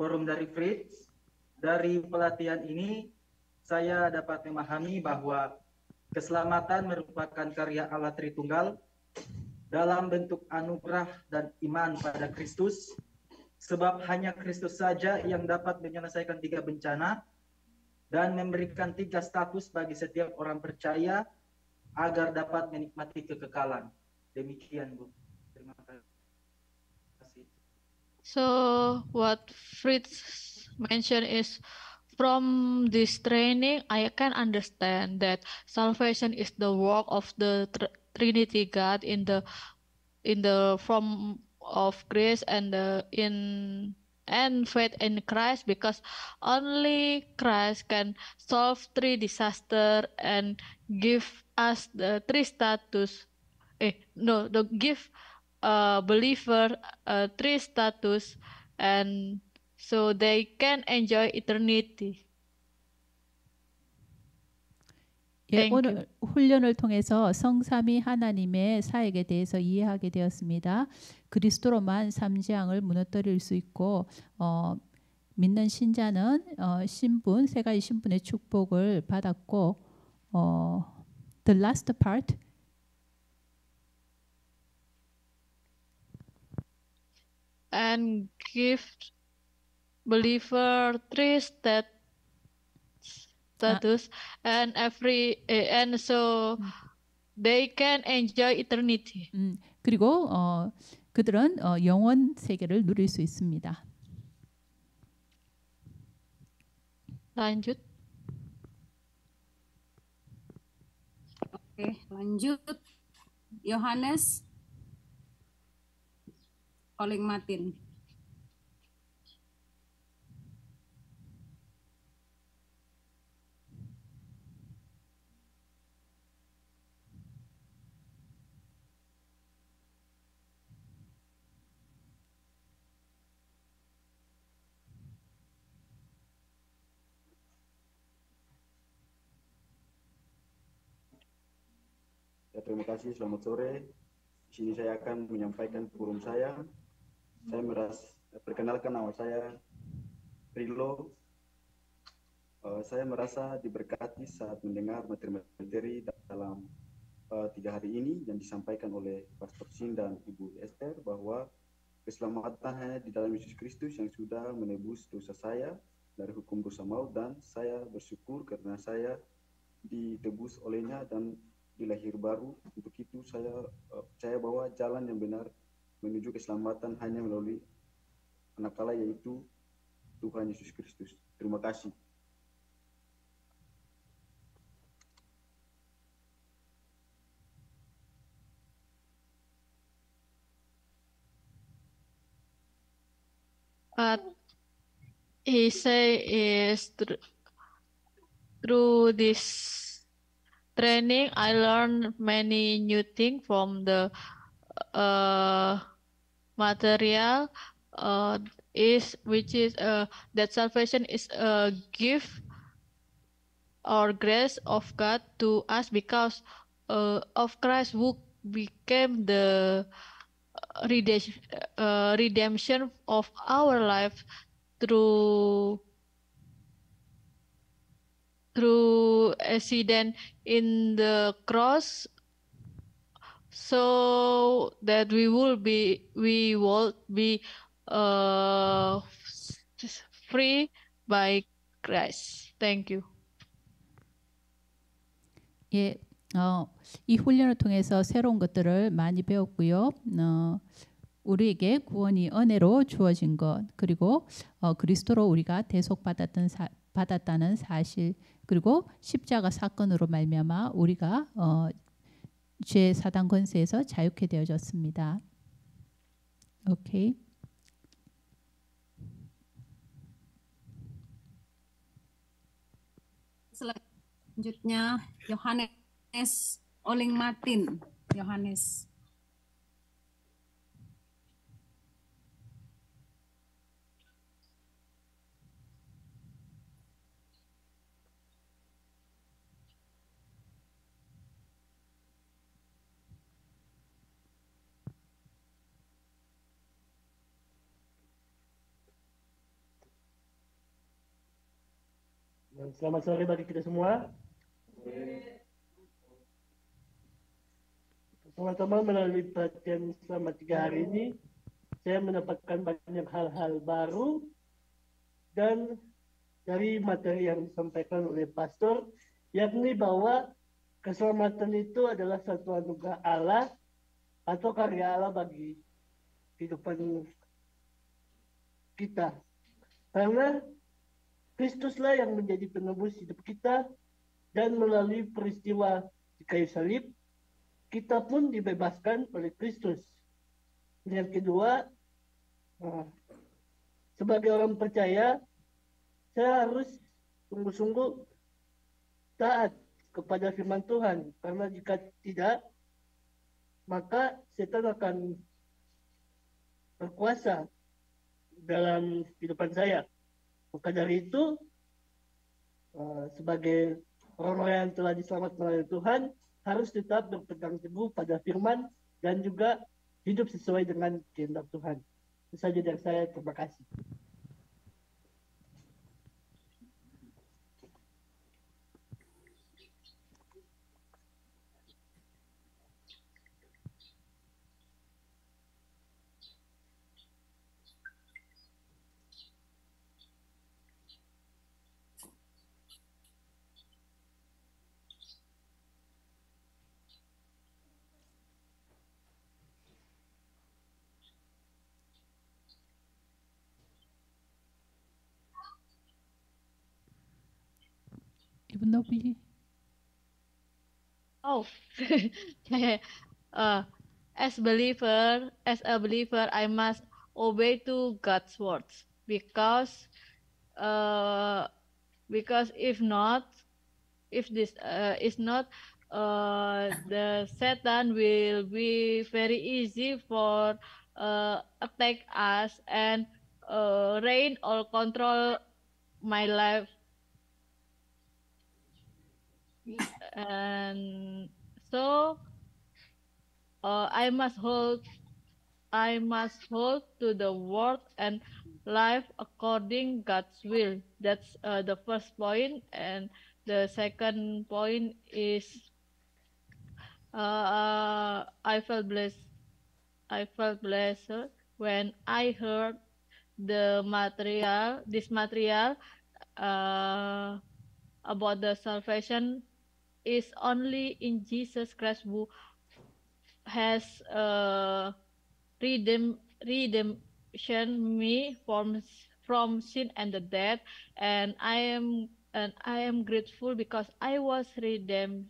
forum dari Fritz. Dari pelatihan ini, saya dapat memahami bahwa keselamatan merupakan karya Allah Tritunggal dalam bentuk anugerah dan iman pada Kristus, sebab hanya Kristus saja yang dapat menyelesaikan 3 bencana dan memberikan 3 status bagi setiap orang percaya agar dapat menikmati kekekalan. Demikian, Bu. Terima kasih. So what Fritz mentioned is, from this training, I can understand that salvation is the work of the Trinity God in the form of grace and faith in Christ, because only Christ can solve 3 disaster and give us the 3 status. Give believer 3 status, and so they can enjoy eternity. 예, Thank 오늘 you. 훈련을 통해서 성삼위 하나님의 사역에 대해서 이해하게 되었습니다. 그리스도로만 삼재앙을 무너뜨릴 수 있고 믿는 신자는 신분, 세 가지 신분의 축복을 받았고 the last part And give believer 3 status and so they can enjoy eternity. 그리고 그들은 영원 세계를 누릴 수 있습니다. Lanjut. Oke, lanjut. Yohanes Oling Martin. Ya, terima kasih, selamat sore. Di sini saya akan menyampaikan forum saya. Saya perkenalkan, nama saya Rilo. Saya merasa diberkati saat mendengar materi-materi dalam 3 hari ini yang disampaikan oleh Pastor Sin dan Ibu Esther, bahwa keselamatan hanya di dalam Yesus Kristus yang sudah menebus dosa saya dari hukum dosa maut, dan saya bersyukur karena saya ditebus olehnya dan dilahir baru. Untuk itu saya percaya bahwa jalan yang benar menuju keselamatan hanya melalui Anak Allah, yaitu Tuhan Yesus Kristus. Terima kasih. He say is through this training, I learned many new things from the material, which is that salvation is a gift or grace of God to us because of Christ who became the redemption of our life through accident in the cross, so that we will be free by Christ. Thank you. 예, 이 훈련을 통해서 새로운 것들을 많이 배웠고요. 우리에게 구원이 은혜로 주어진 것, 그리고 그리스도로 우리가 받았다는 사실, 그리고 십자가 사건으로 말미암아 우리가 죄 사단 권세에서 자유케 되어졌습니다. 오케이. Selanjutnya Yohanes Oling Martin. Yohanes. Selamat sore bagi kita semua. Teman-teman, melalui pelatihan selama 3 hari ini, saya mendapatkan banyak hal-hal baru dan dari materi yang disampaikan oleh pastor, yakni bahwa keselamatan itu adalah satu anugerah Allah atau karya Allah bagi kehidupan kita. Karena Kristuslah yang menjadi penebus hidup kita, dan melalui peristiwa di kayu salib, kita pun dibebaskan oleh Kristus. Yang kedua, sebagai orang percaya, saya harus sungguh-sungguh taat kepada firman Tuhan. Karena jika tidak, maka setan akan berkuasa dalam kehidupan saya. Maka dari itu, sebagai orang-orang yang telah diselamatkan oleh Tuhan, harus tetap berpegang teguh pada firman dan juga hidup sesuai dengan kehendak Tuhan. Itu saja dari saya. Terima kasih. Ibu Novi. Oh, yeah. As a believer, I must obey to God's words because if this is not, the Satan will be very easy for attack us and reign or control my life. And so I must hold to the word and life according God's will. That's the first point. And the second point is I felt blessed when I heard this material about the salvation is only in Jesus Christ, who has redemption me from sin and the death, and I am grateful because I was redeemed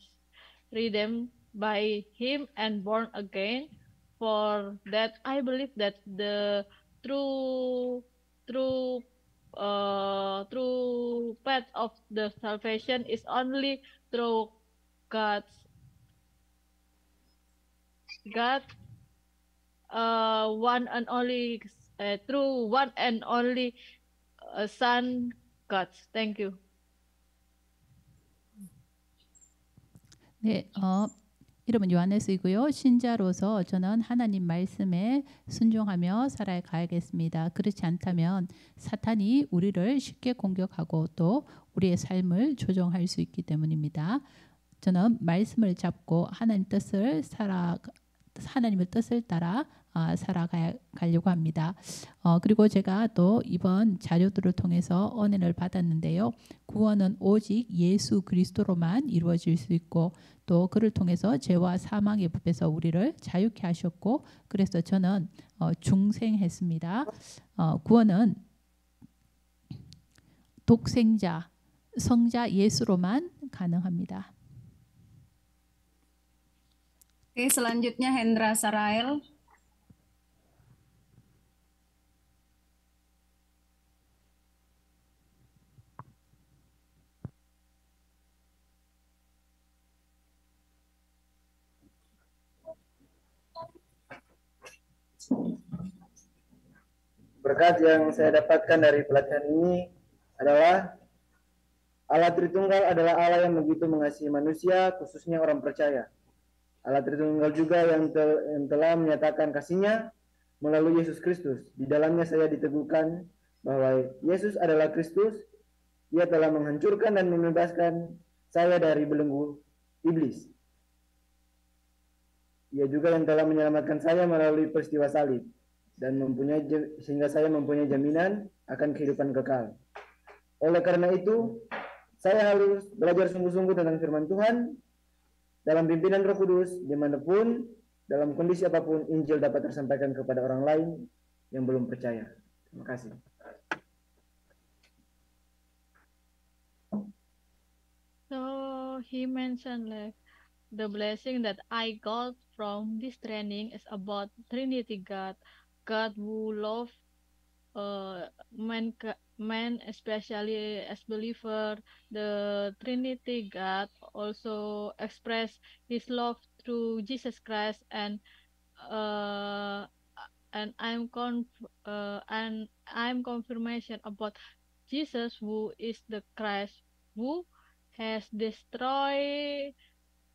by Him and born again. For that, I believe that the true path of the salvation is only through God, one and only, through one and only Son, God. Thank you. 네, 이름은 요하네스이고요. 신자로서 저는 하나님 말씀에 순종하며 살아가야겠습니다. 그렇지 않다면 사탄이 우리를 쉽게 공격하고 또 우리의 삶을 조종할 수 있기 때문입니다. 저는 말씀을 잡고 하나님의 뜻을 따라 살아가려고 합니다. 그리고 제가 또 이번 자료들을 통해서 은혜를 받았는데요. 구원은 오직 예수 그리스도로만 이루어질 수 있고 또 그를 통해서 죄와 사망의 법에서 우리를 자유케 하셨고, 그래서 저는 중생했습니다. 구원은 독생자, 성자 예수로만 가능합니다. Oke, selanjutnya Hendra Sarael. Berkat yang saya dapatkan dari pelatihan ini adalah Allah Tritunggal adalah Allah yang begitu mengasihi manusia, khususnya orang percaya. Allah Tritunggal juga yang telah menyatakan kasih-Nya melalui Yesus Kristus. Di dalamnya saya diteguhkan bahwa Yesus adalah Kristus Ia telah menghancurkan dan membebaskan saya dari belenggu iblis. Ia juga yang telah menyelamatkan saya melalui peristiwa salib dan sehingga saya mempunyai jaminan akan kehidupan kekal. Oleh karena itu, saya harus belajar sungguh-sungguh tentang firman Tuhan dalam pimpinan Roh Kudus, dimanapun, dalam kondisi apapun, Injil dapat tersampaikan kepada orang lain yang belum percaya. Terima kasih. So he mentioned like the blessing that I got from this training is about Trinity God, God who love man especially as believer. The Trinity God also express His love through Jesus Christ, and I'm confirmation about Jesus, who is the Christ, who has destroyed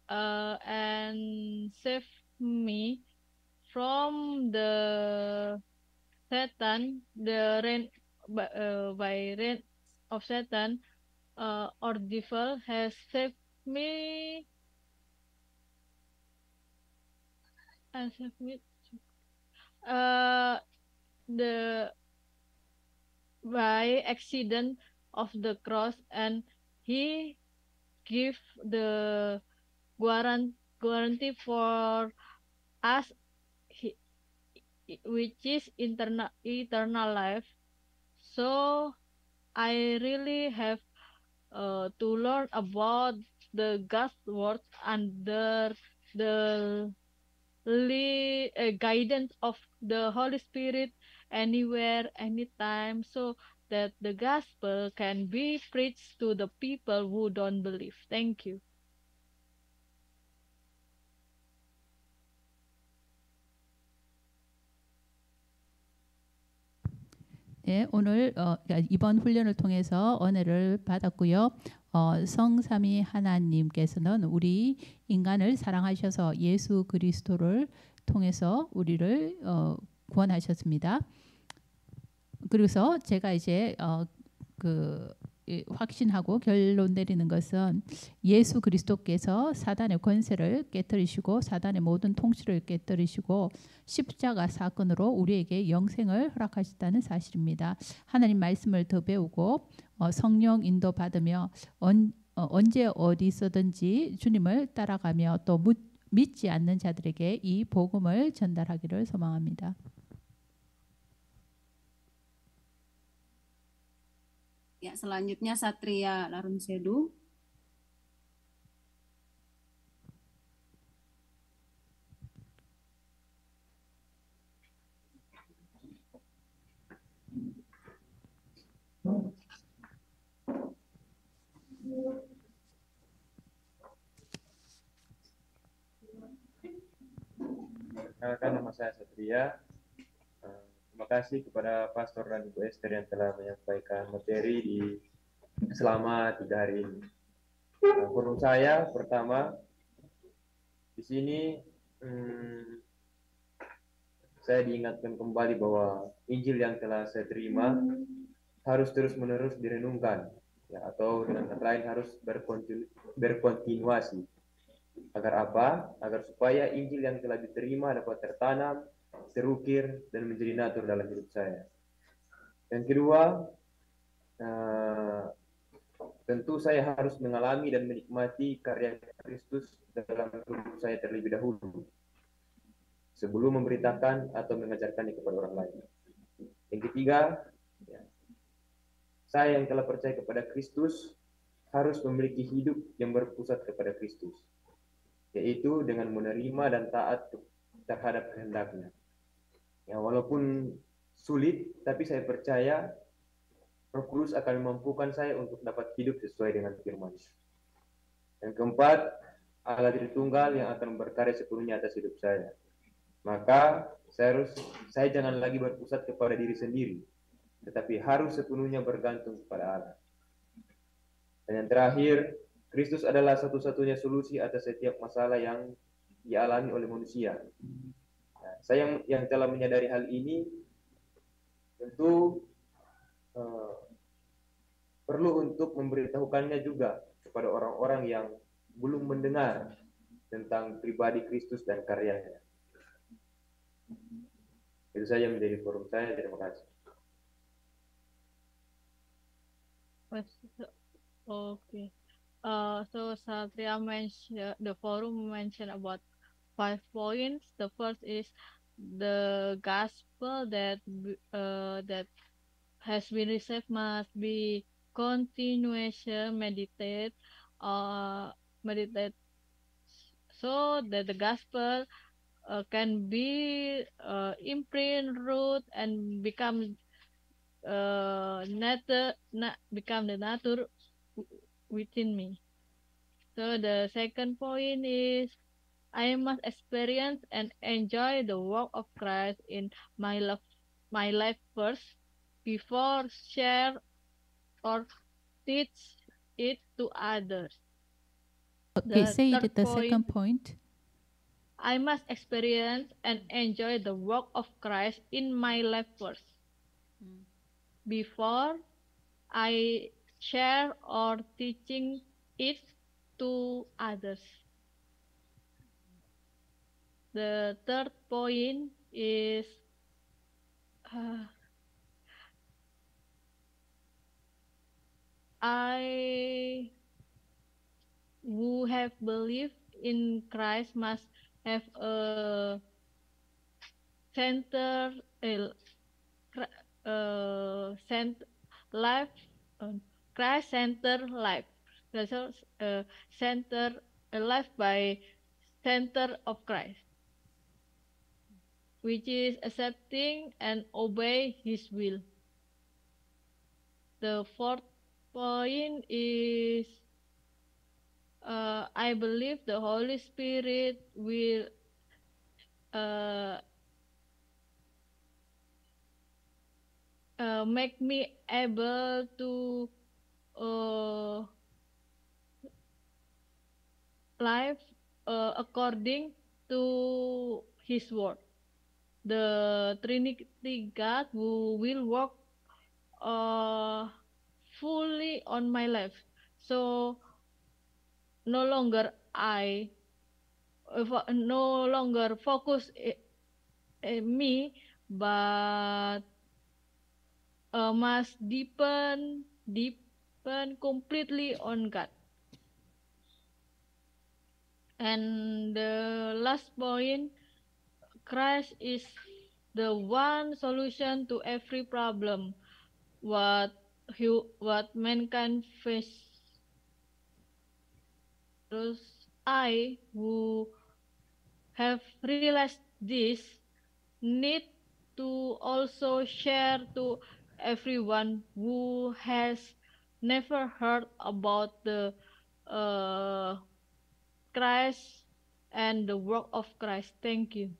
and saved me from the Satan, the reign by reign of Satan, or devil has saved me and saved me. The by accident of the cross, and he give the guarantee for us, which is eternal life. So I really have to learn about the God's word under the guidance of the Holy Spirit anywhere, anytime, so that the gospel can be preached to the people who don't believe. Thank you. 네, 오늘 이번 훈련을 통해서 은혜를 받았고요. 성삼위 하나님께서는 우리 인간을 사랑하셔서 예수 그리스도를 통해서 우리를 구원하셨습니다. 그래서 제가 이제 확신하고 결론 내리는 것은 예수 그리스도께서 사단의 권세를 깨뜨리시고 사단의 모든 통치를 깨뜨리시고 십자가 사건으로 우리에게 영생을 허락하셨다는 사실입니다. 하나님 말씀을 더 배우고 성령 인도 받으며 언제 어디서든지 주님을 따라가며 또 믿지 않는 자들에게 이 복음을 전달하기를 소망합니다. Ya, selanjutnya Satria Larunsedu. Perkenalkan, nama saya Satria. Terima kasih kepada Pastor dan Ibu Esther yang telah menyampaikan materi selama 3 hari ini. Menurut saya, pertama, di sini saya diingatkan kembali bahwa Injil yang telah saya terima harus terus-menerus direnungkan, ya, atau dengan kata lain harus berkontinuasi. Agar apa? Agar supaya Injil yang telah diterima dapat tertanam, terukir, dan menjadi natur dalam hidup saya. Yang kedua, tentu saya harus mengalami dan menikmati karya Kristus dalam hidup saya terlebih dahulu, sebelum memberitakan atau mengajarkannya kepada orang lain. Yang ketiga, saya yang telah percaya kepada Kristus harus memiliki hidup yang berpusat kepada Kristus, yaitu dengan menerima dan taat terhadap kehendaknya. Ya, walaupun sulit, tapi saya percaya Roh Kudus akan memampukan saya untuk dapat hidup sesuai dengan firman. Yang keempat, Allah Tritunggal yang akan berkarya sepenuhnya atas hidup saya. Maka saya jangan lagi berpusat kepada diri sendiri, tetapi harus sepenuhnya bergantung kepada Allah. Dan yang terakhir, Kristus adalah satu-satunya solusi atas setiap masalah yang dialami oleh manusia. Nah, saya yang telah menyadari hal ini, tentu perlu untuk memberitahukannya juga kepada orang-orang yang belum mendengar tentang pribadi Kristus dan karyanya. Itu saja menjadi forum saya. Terima kasih. Okay. So Satria mentioned, the forum mentioned about 5 points. The first is the gospel that has been received must be continuation meditate so that the gospel can be imprint root and become become the nature within me. So the second point is I must experience and enjoy the work of Christ in my life first before share or teach it to others. Okay, The say third it the second point. I must experience and enjoy the work of Christ in my life first before I share or teaching it to others. The third point is I who have believed in Christ must have a center life, Christ-centered life. Center a life by center of Christ, which is accepting and obey His will. The fourth point is I believe the Holy Spirit will make me able to live according to His word. The Trinity God who will work fully on my life. So no longer no longer focus me, but must deepen completely on God. And the last point, Christ is the one solution to every problem what mankind face. Terus I who have realized this need to also share to everyone who has never heard about the Christ and the work of Christ. Thank you.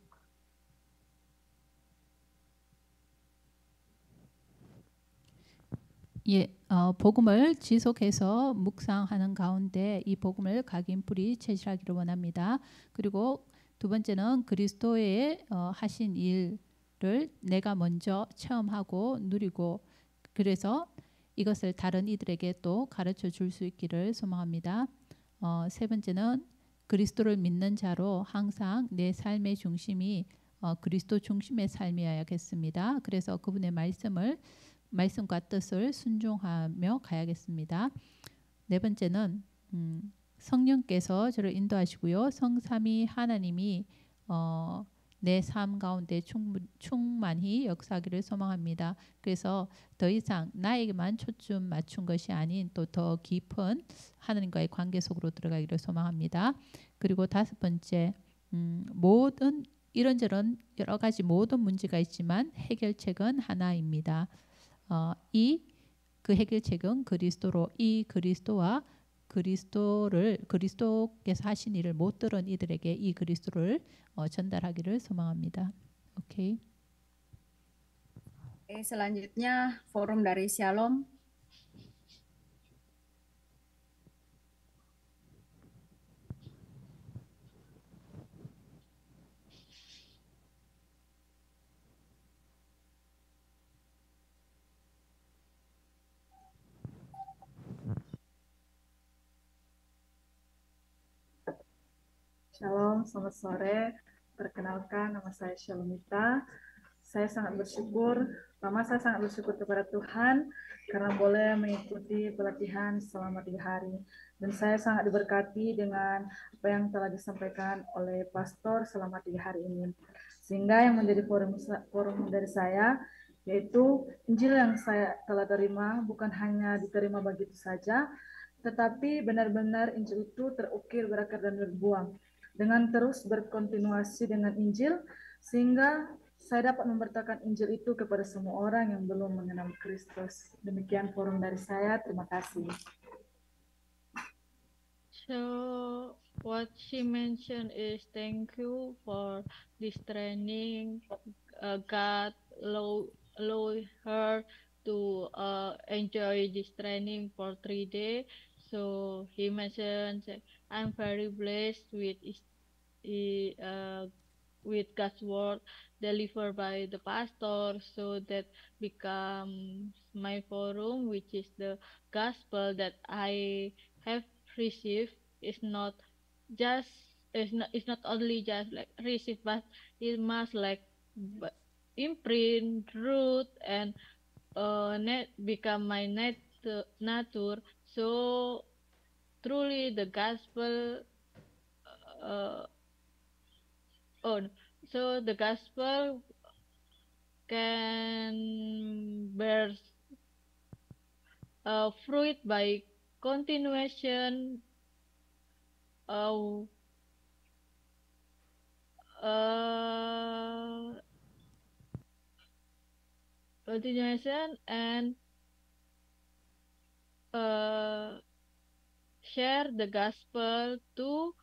예, 복음을 지속해서 묵상하는 가운데 이 복음을 각인뿌리 체질하기를 원합니다. 그리고 두 번째는 그리스도의 하신 일을 내가 먼저 체험하고 누리고 그래서 이것을 다른 이들에게 또 가르쳐 줄 수 있기를 소망합니다. 세 번째는 그리스도를 믿는 자로 항상 내 삶의 중심이 그리스도 중심의 삶이어야겠습니다. 그래서 그분의 말씀과 뜻을 순종하며 가야겠습니다. 네 번째는 성령께서 저를 인도하시고요. 성삼위 하나님이 내 삶 가운데 충만히 역사하기를 소망합니다. 그래서 더 이상 나에게만 초점 맞춘 것이 아닌 또 더 깊은 하나님과의 관계 속으로 들어가기를 소망합니다. 그리고 다섯 번째, 모든 이런저런 여러 가지 모든 문제가 있지만 해결책은 하나입니다. 그 해결책은 그리스도로 이 그리스도와 그리스도께서 하신 일을 못 들은 이들에게 이 그리스도를 전달하기를 소망합니다. 오케이. Selanjutnya forum dari Shalom. Shalom, selamat sore. Perkenalkan, nama saya Shalomita. Saya sangat bersyukur, saya sangat bersyukur kepada Tuhan karena boleh mengikuti pelatihan selama 3 hari. Dan saya sangat diberkati dengan apa yang telah disampaikan oleh pastor selama 3 hari ini. Sehingga yang menjadi forum dari saya, yaitu Injil yang saya telah terima bukan hanya diterima begitu saja, tetapi benar-benar Injil itu terukir, berakar, dan berbuah. Dengan terus berkontinuasi dengan Injil, sehingga saya dapat memberitakan Injil itu kepada semua orang yang belum mengenal Kristus. Demikian forum dari saya. Terima kasih. So what she mentioned is thank you for this training. God allow her to enjoy this training for 3 days. So he mentioned, I'm very blessed with God's word delivered by the pastor, so that becomes my forum, which is the gospel that I have received. It's not only just like receive, but it must like imprint, root, and become my nature. So truly the gospel so the gospel can bear fruit by continuation and share the gospel to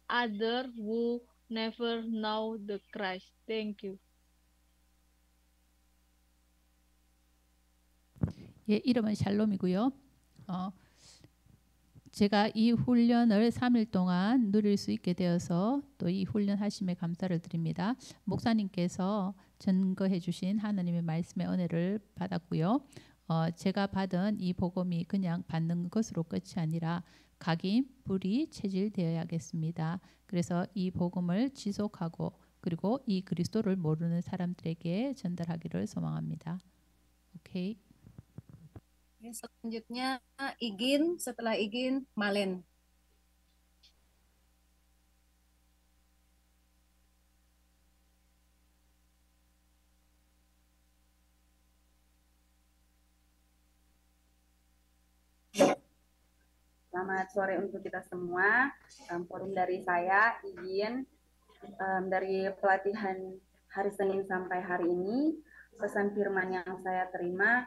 other who never know the Christ. Thank you. 예, 이름은 샬롬이고요. 제가 이 훈련을 3일 동안 누릴 수 있게 되어서 또 이 훈련 하심에 감사를 드립니다. 목사님께서 증거해 주신 하나님의 말씀의 은혜를 받았고요. 제가 받은 이 복음이 그냥 받는 것으로 끝이 아니라 각인, 불이 체질되어야겠습니다. 그래서 이 복음을 지속하고 그리고 이 그리스도를 모르는 사람들에게 전달하기를 소망합니다. 오케이. Selanjutnya Igin, setelah Igin Malen. Selamat sore untuk kita semua. Forum dari saya, Igin, dari pelatihan hari Senin sampai hari ini, pesan firman yang saya terima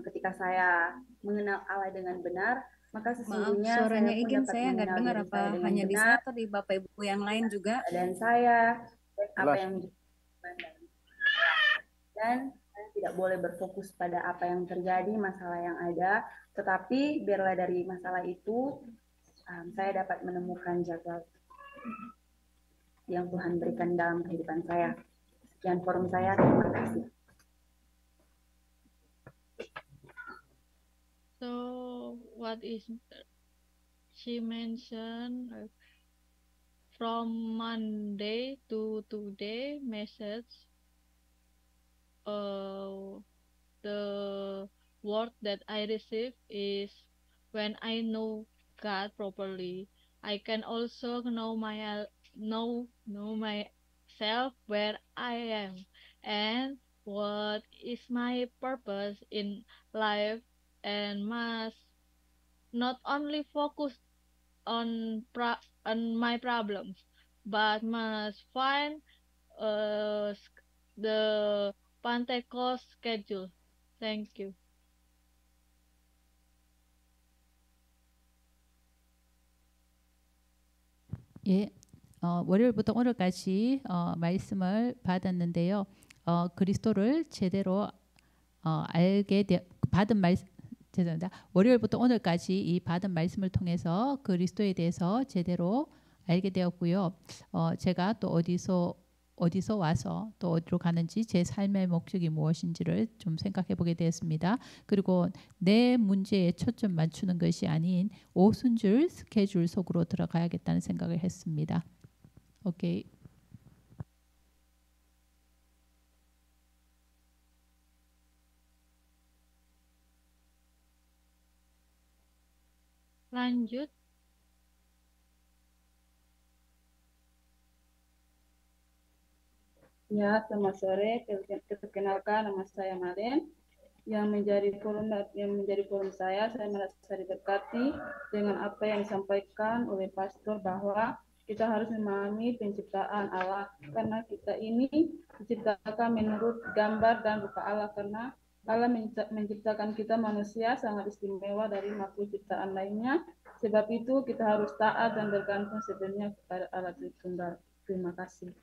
ketika saya mengenal Allah dengan benar, maka sesungguhnya suaranya saya pun Igin dapat saya nggak mengenal dengar, diri apa saya dengan hanya di benar, saya atau di Bapak Ibu yang lain juga? Dan saya apa yang dan saya tidak boleh berfokus pada apa yang terjadi, masalah yang ada, tetapi biarlah dari masalah itu saya dapat menemukan jadwal yang Tuhan berikan dalam kehidupan saya. Sekian forum saya, terima kasih. So what is she mentioned from Monday to today message, the word that I receive is when I know God properly, I can also know myself where I am and what is my purpose in life, and must not only focus on my problems, but must find the Pentecost schedule. Thank you. 예, 월요일부터 오늘까지 말씀을 받았는데요. 그리스도를 제대로 알게 받은 말씀. 죄송합니다. 월요일부터 오늘까지 이 받은 말씀을 통해서 그리스도에 대해서 제대로 알게 되었고요. 제가 또 어디서 어디서 와서 또 어디로 가는지 제 삶의 목적이 무엇인지를 좀 생각해 보게 되었습니다. 그리고 내 문제에 초점 맞추는 것이 아닌 오순절 스케줄 속으로 들어가야겠다는 생각을 했습니다. 오케이. Lanjut. Ya, selamat sore. Perkenalkan, nama saya Malen. Yang menjadi forum saya merasa diberkati dengan apa yang disampaikan oleh pastor bahwa kita harus memahami penciptaan Allah karena kita ini diciptakan menurut gambar dan rupa Allah, karena Allah menciptakan kita manusia sangat istimewa dari makhluk ciptaan lainnya. Sebab itu kita harus taat dan bergantung sepenuhnya kepada Allah Tritunggal. Terima kasih.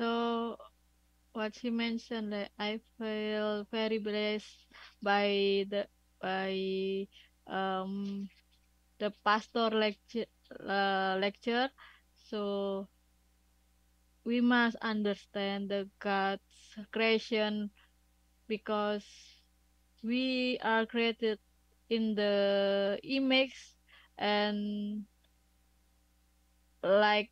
So what she mentioned, that I feel very blessed by the pastor lecture. So we must understand the God's creation, because we are created in the image and like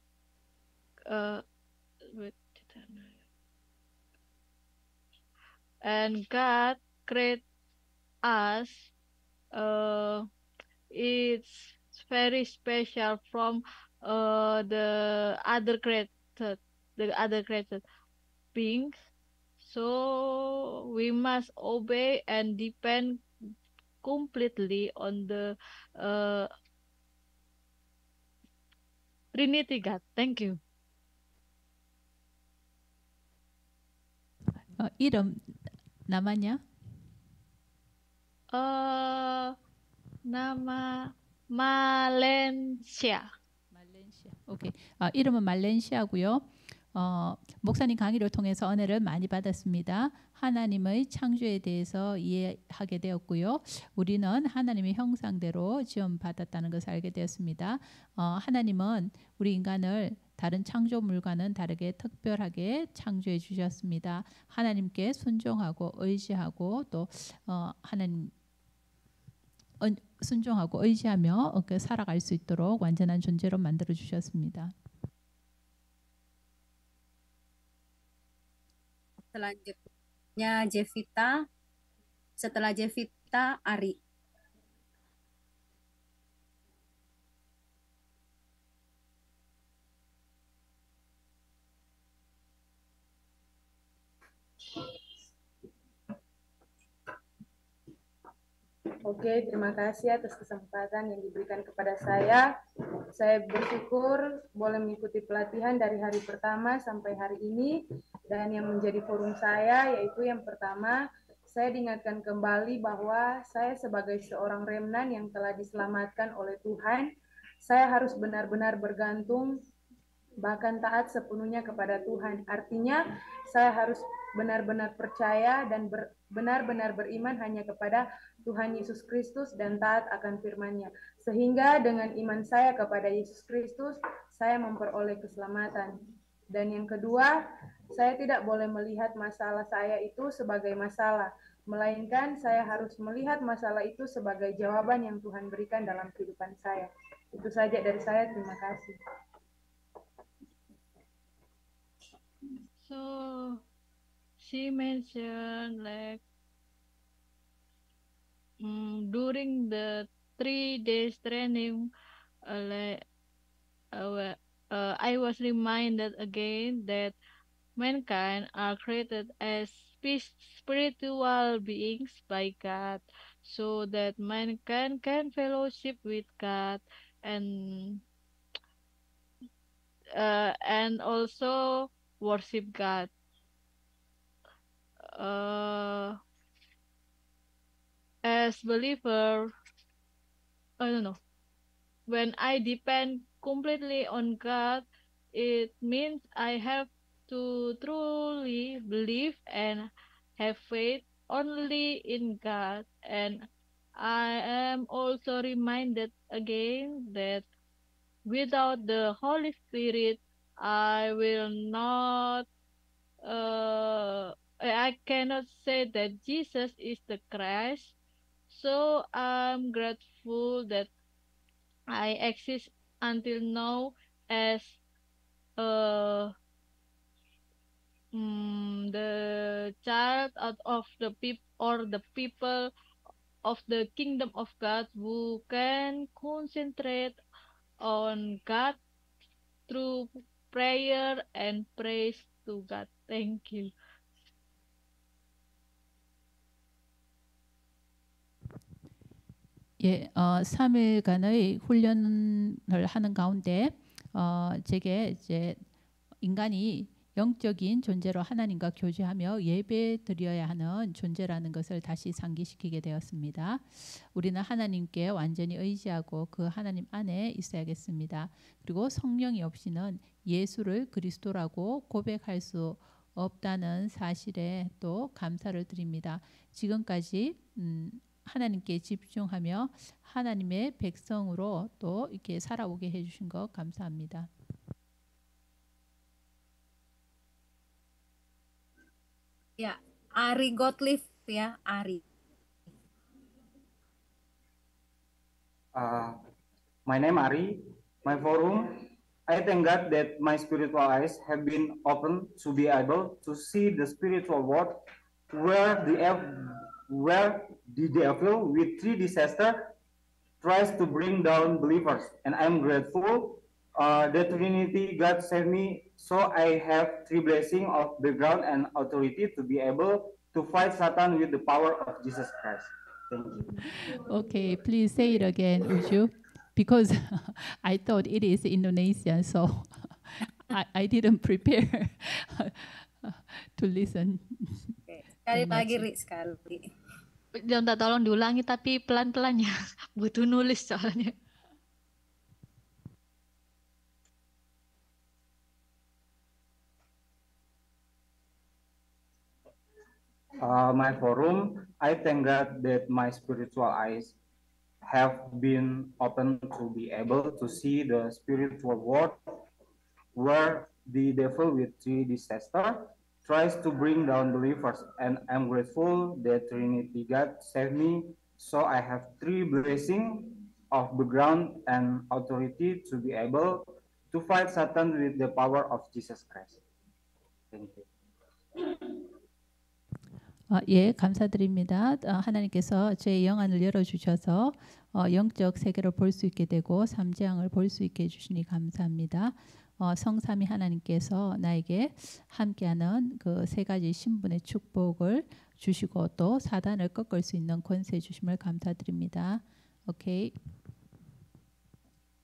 and God create us. It's very special from the other created beings. So we must obey and depend completely on the Trinity God. Thank you. 이름 남았냐? nama Malaysia. 오케이. 이름은 말렌시아고요. 목사님 강의를 통해서 은혜를 많이 받았습니다. 하나님의 창조에 대해서 이해하게 되었고요. 우리는 하나님의 형상대로 지음받았다는 것을 알게 되었습니다. 하나님은 우리 인간을 다른 창조물과는 다르게 특별하게 창조해 주셨습니다. 하나님께 순종하고 의지하고 또 하나님 순종하고 의지하며 살아갈 수 있도록 완전한 존재로 만들어 주셨습니다. Selanjutnya Jevita, setelah Jevita Ari. Oke, terima kasih atas kesempatan yang diberikan kepada saya. Saya bersyukur boleh mengikuti pelatihan dari hari pertama sampai hari ini. Dan yang menjadi forum saya yaitu yang pertama, saya diingatkan kembali bahwa saya sebagai seorang remnan yang telah diselamatkan oleh Tuhan, saya harus benar-benar bergantung bahkan taat sepenuhnya kepada Tuhan. Artinya saya harus benar-benar percaya dan benar-benar beriman hanya kepada Tuhan Yesus Kristus dan taat akan firman-Nya. Sehingga dengan iman saya kepada Yesus Kristus, saya memperoleh keselamatan. Dan yang kedua, saya tidak boleh melihat masalah saya itu sebagai masalah, melainkan saya harus melihat masalah itu sebagai jawaban yang Tuhan berikan dalam kehidupan saya. Itu saja dari saya, terima kasih. So she mentioned like during the 3 days training, I was reminded again that mankind are created as spiritual beings by God, so that mankind can fellowship with God and also worship God. As believer, I don't know, when I depend completely on God, it means I have to truly believe and have faith only in God, and I am also reminded again that without the Holy Spirit, I will not, I cannot say that Jesus is the Christ. So I'm grateful that I exist until now as the child out of the people or the people of the kingdom of God who can concentrate on God through prayer and praise to God. Thank you. 예, 3일간의 훈련을 하는 가운데 제게 이제 인간이 영적인 존재로 하나님과 교제하며 예배 드려야 하는 존재라는 것을 다시 상기시키게 되었습니다. 우리는 하나님께 완전히 의지하고 그 하나님 안에 있어야겠습니다. 그리고 성령이 없이는 예수를 그리스도라고 고백할 수 없다는 사실에 또 감사를 드립니다. 지금까지 하나님께 집중하며 하나님의 백성으로 또 이렇게 살아오게 해주신 것 감사합니다. Ya, Ari Gottlieb ya, Ari. My name Ari. My forum. I thank God that my spiritual eyes have been opened to be able to see the spiritual world where the devil with three disaster tries to bring down believers, and I'm grateful the Trinity God saved me, so I have three blessings of background and authority to be able to fight Satan with the power of Jesus Christ. Thank you. Okay, please say it again, Uju, because I thought it is Indonesian, so I didn't prepare to listen. Sekali lagi, Ri, sekali. Jonta tolong diulangi tapi pelan-pelan ya. Butuh nulis soalnya. My forum, I thank God that my spiritual eyes have been opened to be able to see the spiritual world where the devil with three disaster tries to bring down believers, and I'm grateful that Trinity God saved me, so I have three blessings of background and authority to be able to fight Satan with the power of Jesus Christ. Thank you. 예, 감사드립니다. 하나님께서 제 영안을 열어주셔서 영적 세계를 볼 수 있게 되고 삼재앙을 볼 수 있게 해주시니 감사합니다. 성삼위 하나님께서 나에게 함께하는 그 세 가지 신분의 축복을 주시고 또 사단을 꺾을 수 있는 권세 주심을 감사드립니다. 오케이.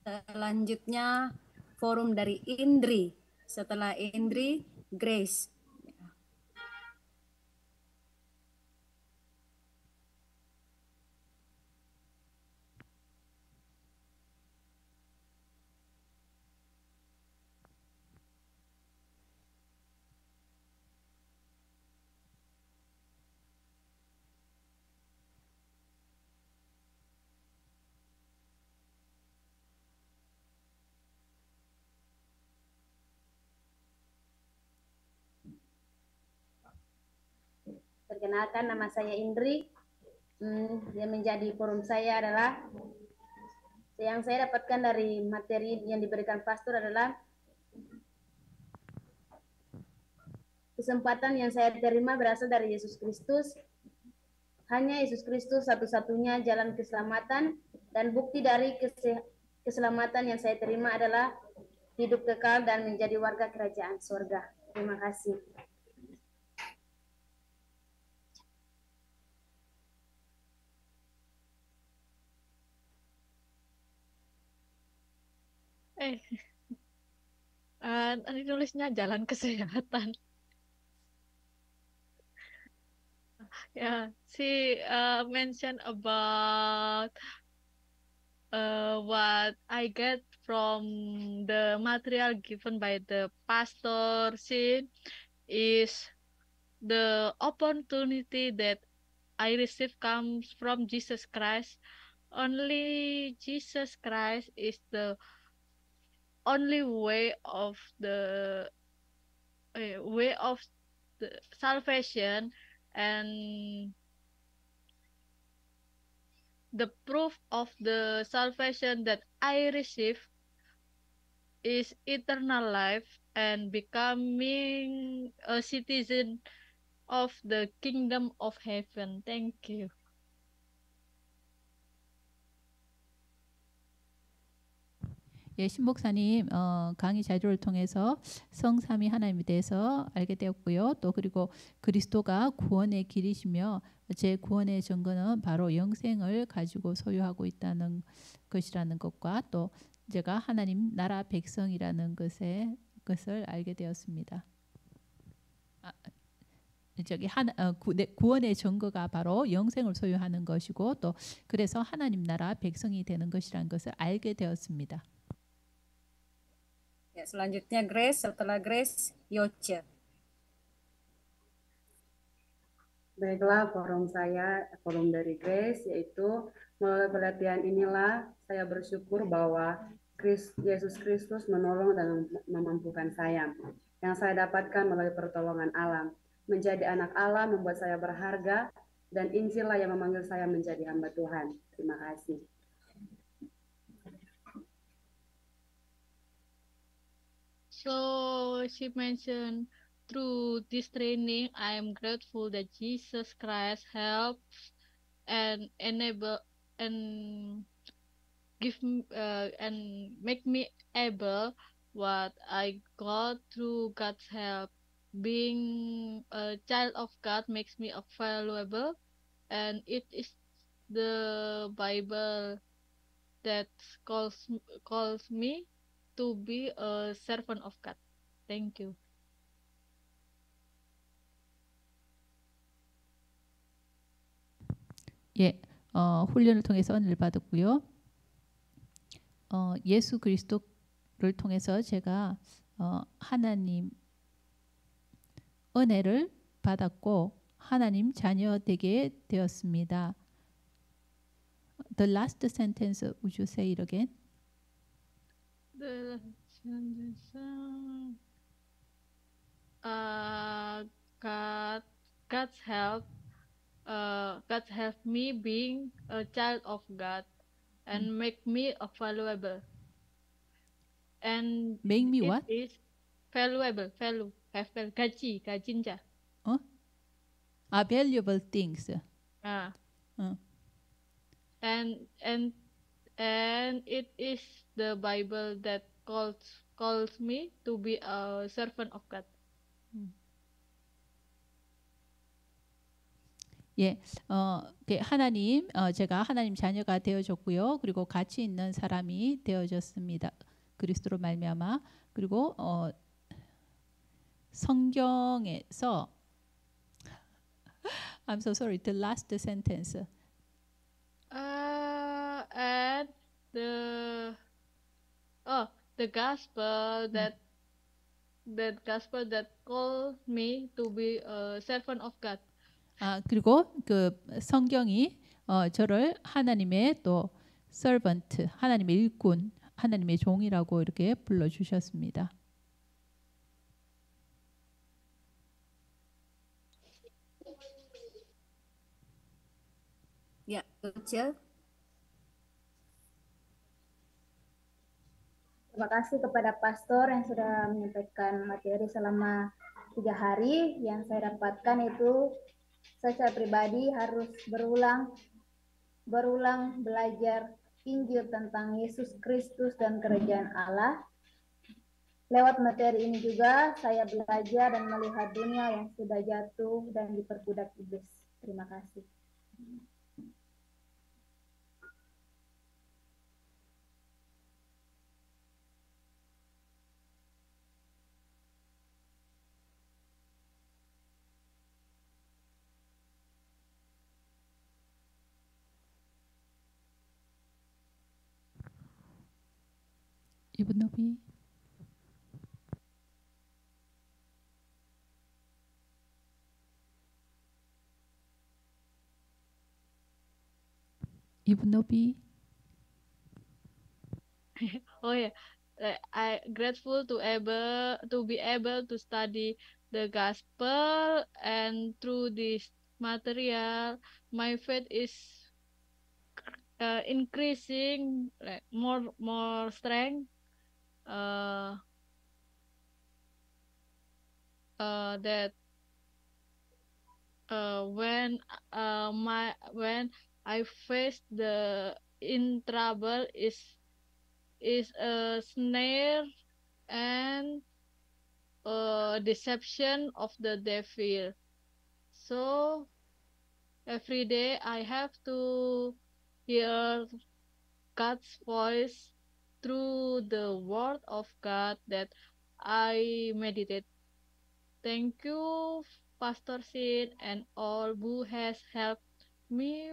Selanjutnya forum dari Indri. Setelah Indri, Grace. Perkenalkan, nama saya Indri. Yang menjadi forum saya adalah yang saya dapatkan dari materi yang diberikan pastor adalah kesempatan yang saya terima berasal dari Yesus Kristus. Hanya Yesus Kristus satu-satunya jalan keselamatan, dan bukti dari keselamatan yang saya terima adalah hidup kekal dan menjadi warga kerajaan surga. Terima kasih. Ini nulisnya jalan kesehatan. Yeah, she mentioned about what I get from the material given by the pastor. She is the opportunity that I received comes from Jesus Christ. Only Jesus Christ is the only way of the salvation, and the proof of the salvation that I receive is eternal life and becoming a citizen of the kingdom of heaven. Thank you. 예, 신목사님 강의 자료를 통해서 성삼위 하나님에 대해서 알게 되었고요. 또 그리고 그리스도가 구원의 길이시며 제 구원의 증거는 바로 영생을 가지고 소유하고 있다는 것이라는 것과 또 제가 하나님 나라 백성이라는 것을 알게 되었습니다. 구원의 증거가 바로 영생을 소유하는 것이고 또 그래서 하나님 나라 백성이 되는 것이라는 것을 알게 되었습니다. Ya, selanjutnya Grace, setelah Grace, Yoce. Baiklah, forum dari Grace, yaitu melalui pelatihan inilah saya bersyukur bahwa Yesus Kristus menolong dan memampukan saya. Yang saya dapatkan melalui pertolongan Allah. Menjadi anak Allah membuat saya berharga, dan Injil lah yang memanggil saya menjadi hamba Tuhan. Terima kasih. So she mentioned, through this training, I am grateful that Jesus Christ helps and enable and give me and make me able what I got through God's help. Being a child of God makes me valuable, and it is the Bible that calls me to be a servant of God. Thank you. 예, 훈련을 통해서 은혜를 받았고요. 예수 그리스도를 통해서 제가 하나님 은혜를 받았고 하나님 자녀 되게 되었습니다. The last sentence, would you say it again? The God's help me being a child of God and make me valuable. And make me it what? Is valuable, 가진자. Valuable things. And it is the Bible that calls me to be a servant of God. 예, 하나님, 제가 하나님 자녀가 되어졌고요. 그리고 가치 있는 사람이 되어졌습니다. 그리스도로 말미암아. 그리고 성경에서 I'm so sorry. The last sentence. And the gospel that calls me to be a servant of God. 그리고 그 성경이 저를 하나님의 또 servant, 하나님의 일꾼, 하나님의 종이라고 이렇게 불러 주셨습니다. Ya, Yoce. Terima kasih kepada pastor yang sudah menyampaikan materi selama 3 hari. Yang saya dapatkan itu secara pribadi harus berulang belajar Injil tentang Yesus Kristus dan kerajaan Allah. Lewat materi ini juga saya belajar dan melihat dunia yang sudah jatuh dan diperbudak iblis. Terima kasih. Ibu Novi. 이분 높이. Oh yeah, I grateful to be able to study the gospel, and through this material, my faith is increasing, like more strength. That when I face the in trouble is a snare and deception of the devil. So every day I have to hear God's voice through the word of God that I meditate. Thank you, Pastor Sid, and all who has helped me.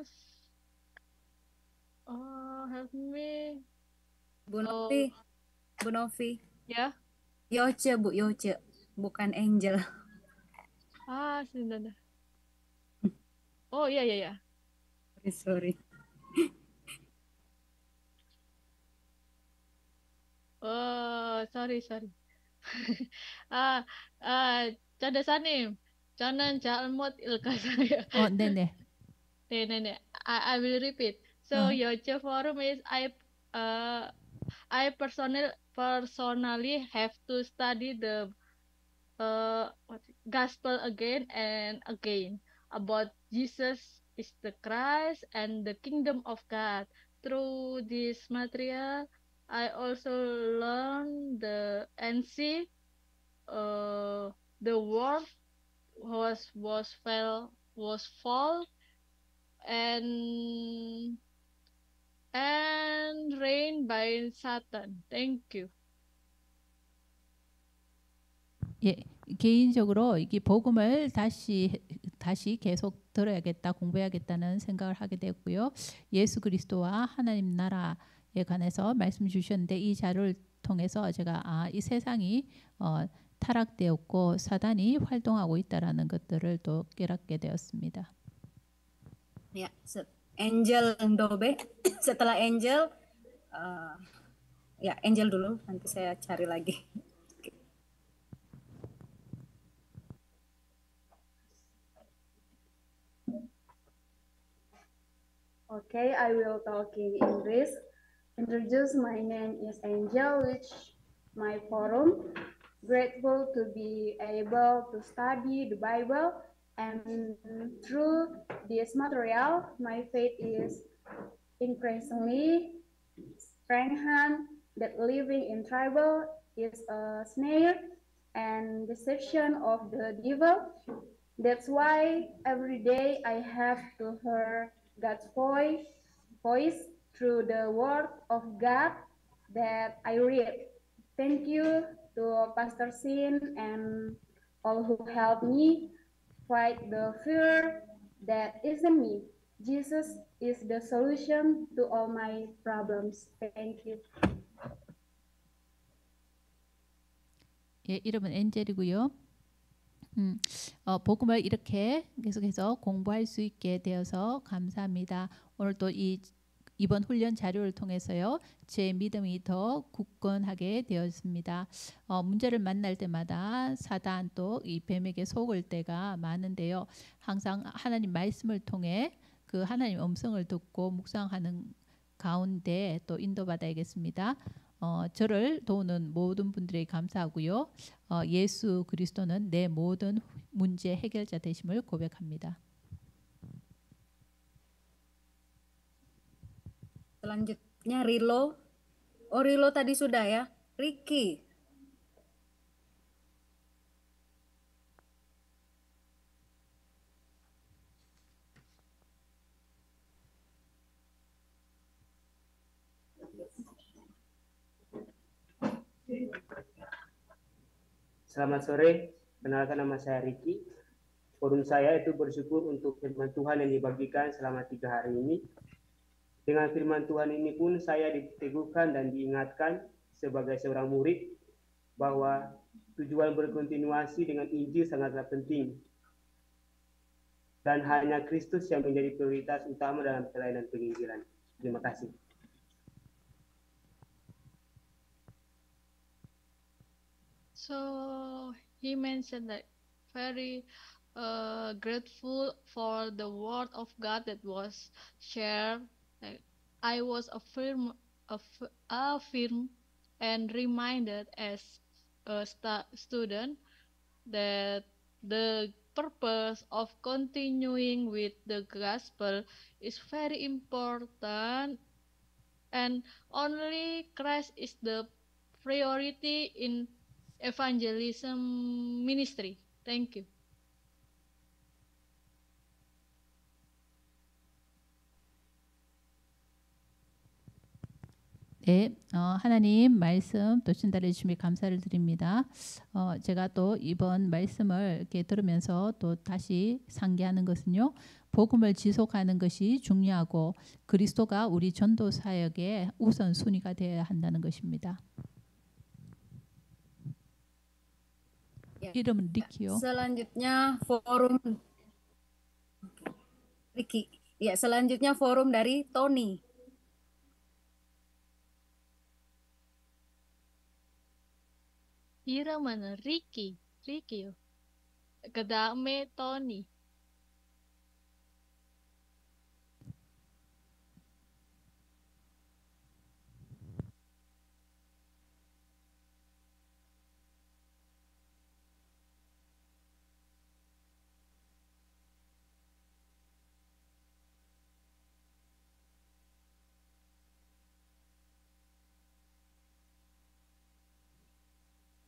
Help me. Bu Novi, Bu Novi. Ya. Yoce, Bu, Yoce, bukan Angel. Sebentar. Oh iya. Sorry. Sorry. Cadasanim, 저는 잘못 읽었어요. 네네. 네네네. I will repeat. So Yoche Forum is I personally have to study the gospel again and again about Jesus is the Christ and the kingdom of God. Through this material, I also learned and see the world was fall and reigned by Satan. Thank you. 예, 개인적으로 이게 복음을 다시 계속 들어야겠다, 공부해야겠다는 생각을 하게 되었고요. 예수 그리스도와 하나님 나라에 관해서 말씀 주셨는데 이 자료를 통해서 제가 이 세상이 타락되었고 사단이 활동하고 있다라는 것들을 또 깨닫게 되었습니다. Ya, Angel Ndobe. Setelah Angel, ya Angel dulu. Nanti saya cari lagi. Okay, I will talk in English. Introduce, my name is Angel, which my forum. Grateful to be able to study the Bible, and through this material, my faith is increasingly strengthened that living in trouble is a snare and deception of the devil. That's why every day I have to hear God's voice through the word of God that I read. Thank you to Pastor Sin and all who helped me fight the fear that is in me. Jesus is the solution to all my problems. Thank you. 예, 이름은 엔젤이고요. 복음을 이렇게 계속해서 공부할 수 있게 되어서 감사합니다. 오늘 또 이번 훈련 자료를 통해서요, 제 믿음이 더 굳건하게 되었습니다. 문제를 만날 때마다 사단 또 이 뱀에게 속을 때가 많은데요. 항상 하나님 말씀을 통해 그 하나님 음성을 듣고 묵상하는 가운데 또 인도받아야겠습니다. 저를 도우는 모든 분들에게 감사하고요. 예수 그리스도는 내 모든 문제 해결자 되심을 고백합니다. Selanjutnya Rilo. Rilo tadi sudah ya. Ricky. Selamat sore, kenalkan nama saya Ricky. Forum saya itu bersyukur untuk firman Tuhan yang dibagikan selama 3 hari ini. Dengan firman Tuhan ini pun saya diteguhkan dan diingatkan sebagai seorang murid bahwa tujuan berkontinuasi dengan Injil sangatlah penting. Dan hanya Kristus yang menjadi prioritas utama dalam pelayanan penginjilan. Terima kasih. So he mentioned that very grateful for the word of God that was shared. Like, I was affirmed and reminded as a student that the purpose of continuing with the gospel is very important, and only Christ is the priority in evangelism ministry. Thank you. 네, 하나님 말씀 또 전달해 주심에 감사를 드립니다. 제가 또 이번 말씀을 이렇게 들으면서 또 다시 상기하는 것은요, 복음을 지속하는 것이 중요하고 그리스도가 우리 전도 사역의 우선 순위가 되어야 한다는 것입니다. 이름은 리키요. Selanjutnya forum Ricky. Ya, selanjutnya forum dari Tony. 이름은 리키요. 그 다음에 토니.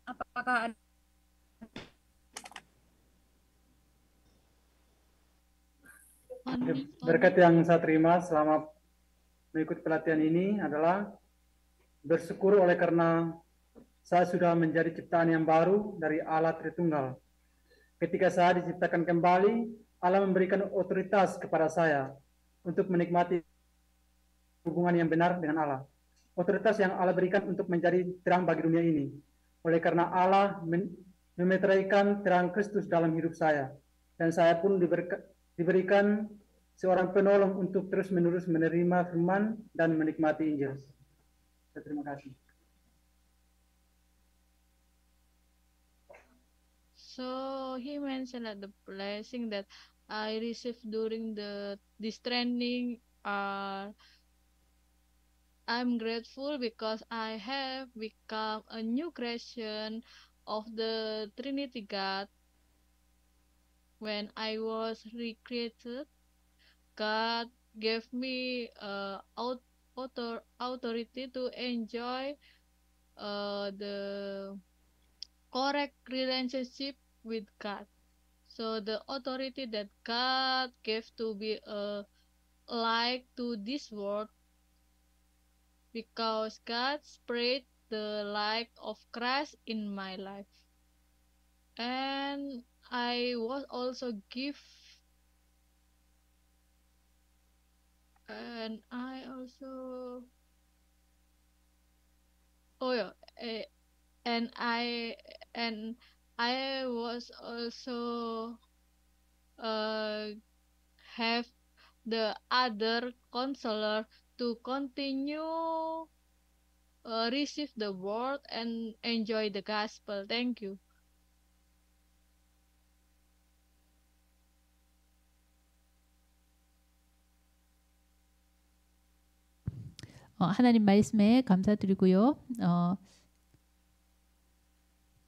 Apakah ada Berkat yang saya terima selama mengikuti pelatihan ini adalah bersyukur oleh karena saya sudah menjadi ciptaan yang baru dari Allah Tritunggal. Ketika saya diciptakan kembali, Allah memberikan otoritas kepada saya untuk menikmati hubungan yang benar dengan Allah. Otoritas yang Allah berikan untuk menjadi terang bagi dunia ini. Oleh karena Allah memeteraikan terang Kristus dalam hidup saya. Dan saya pun diberikan seorang penolong untuk terus-menerus menerima firman dan menikmati Injil. Terima kasih. So he mentioned that the blessing that I received during this training I'm grateful because I have become a new creation of the Trinity God. When I was recreated, God gave me authority to enjoy the correct relationship with God. So the authority that God gave to be a light to this world, because God spread the light of Christ in my life. And I was also give, and I also, and I was also have the other counselor to continue receive the word and enjoy the gospel. Thank you. 하나님 말씀에 감사드리고요.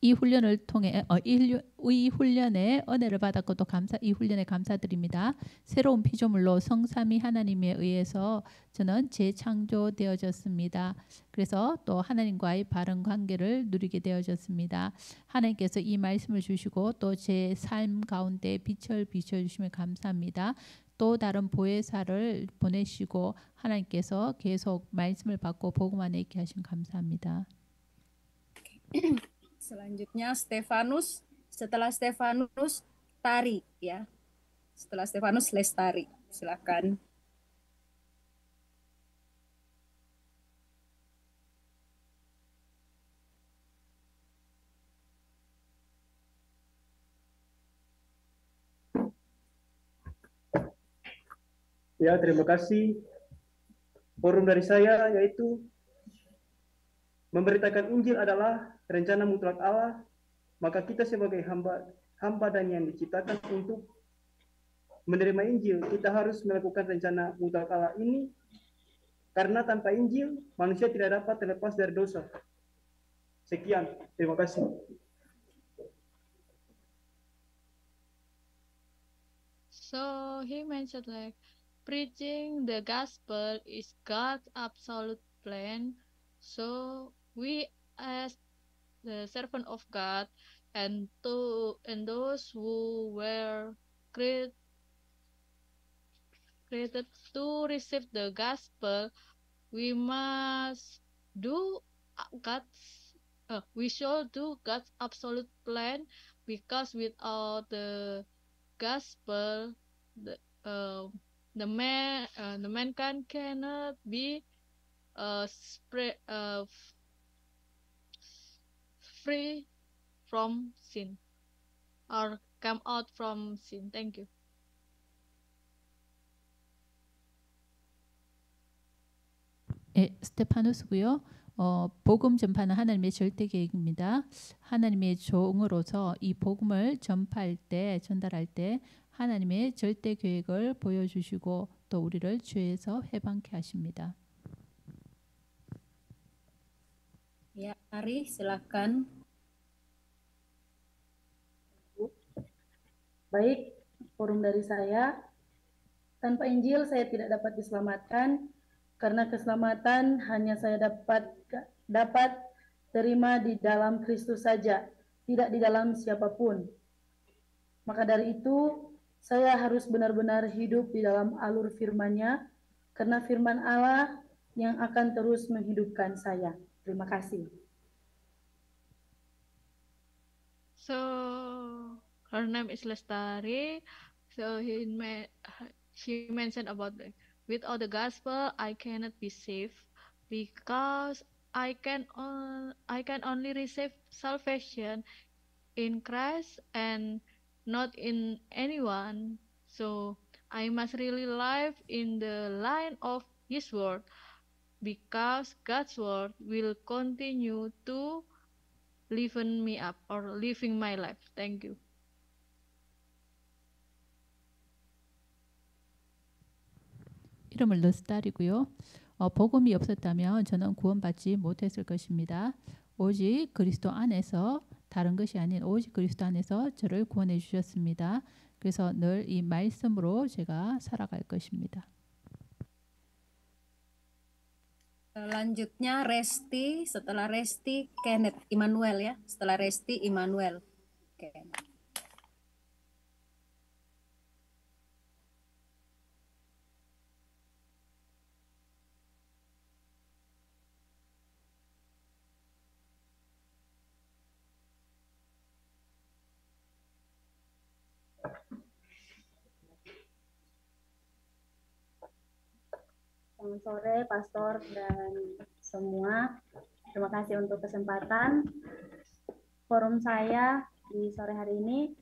이 훈련을 통해 이 훈련에 은혜를 받았고 또 이 훈련에 감사드립니다. 새로운 피조물로 성삼위 하나님에 의해서 저는 재창조되어졌습니다. 그래서 또 하나님과의 바른 관계를 누리게 되어졌습니다. 하나님께서 이 말씀을 주시고 또 제 삶 가운데 빛을 비춰주심에 감사합니다. 또 다른 보혜사를 보내시고 하나님께서 계속 말씀을 받고 복음 안에 있게 하신 감사합니다. Selanjutnya Stefanus, setelah Stefanus Tari ya. Setelah Stefanus Lestari. Silakan. Ya, terima kasih. forum dari saya yaitu memberitakan Injil adalah rencana mutlak Allah, maka kita sebagai hamba dan yang diciptakan untuk menerima Injil, kita harus melakukan rencana mutlak Allah ini, karena tanpa Injil manusia tidak dapat terlepas dari dosa. Sekian, terima kasih. So he mentioned like preaching the gospel is God's absolute plan. So we as the servant of God and those who were created to receive the gospel, we must do we should do God's absolute plan, because without the gospel, the mankind cannot be free from sin or come out from sin. Thank you. 예, 스테파누스고요. 복음 전파는 하나님의 절대 계획입니다. 하나님의 종으로서 이 복음을 전파할 때, 전달할 때 하나님의 절대 계획을 보여주시고 또 우리를 죄에서 해방케 하십니다. Ya, Ari, silakan. Baik, forum dari saya. Tanpa Injil saya tidak dapat diselamatkan, karena keselamatan hanya saya dapat terima di dalam Kristus saja, tidak di dalam siapapun. Maka dari itu, saya harus benar-benar hidup di dalam alur firman-Nya, karena firman Allah yang akan terus menghidupkan saya. Terima kasih. So her name is Lestari. So she mentioned about without the gospel I cannot be saved, because I can only receive salvation in Christ and not in anyone. So I must really live in the line of His word, because God's word will continue to liven me up or living my life. Thank you. 이름을 러스달이고요. 복음이 없었다면 저는 구원받지 못했을 것입니다. 오직 그리스도 안에서, 다른 것이 아닌 오직 그리스도 안에서 저를 구원해 주셨습니다. 그래서 늘 이 말씀으로 제가 살아갈 것입니다. Selanjutnya Resti, setelah Resti Kenneth Immanuel ya, setelah Resti Immanuel. Oke. Selamat sore, Pastor dan semua. Terima kasih untuk kesempatan. Forum saya di sore hari ini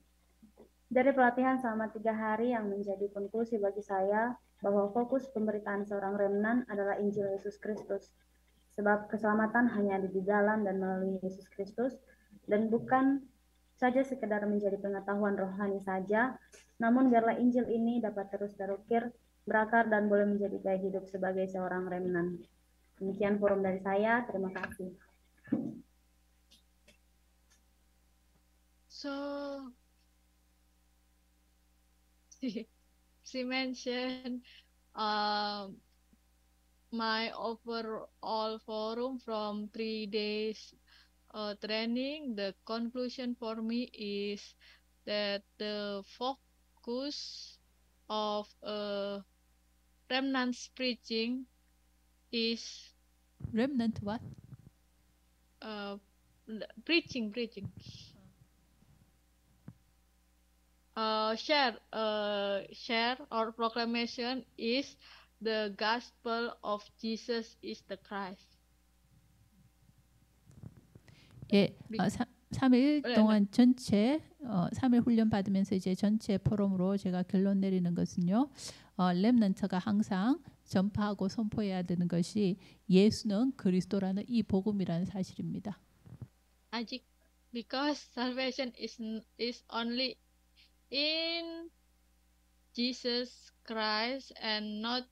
dari pelatihan selama 3 hari yang menjadi konklusi bagi saya bahwa fokus pemberitaan seorang remnan adalah Injil Yesus Kristus. Sebab keselamatan hanya ada di dalam dan melalui Yesus Kristus, dan bukan saja sekedar menjadi pengetahuan rohani saja, namun biarlah Injil ini dapat terus terukir, berakar, dan boleh menjadi gaya hidup sebagai seorang remnan. Demikian forum dari saya, terima kasih. So she mentioned my overall forum from 3 days training. The conclusion for me is that the focus of remnant preaching is remnant what? Preaching. Share or proclamation is the gospel of Jesus is the Christ. 예, 3일 동안 전체 3일 훈련 받으면서 이제 전체 포럼으로 제가 결론 내리는 것은요. 렘넌트가 항상 전파하고 선포해야 되는 것이 예수는 그리스도라는 이 복음이라는 사실입니다. 아직 because salvation is only in Jesus Christ and not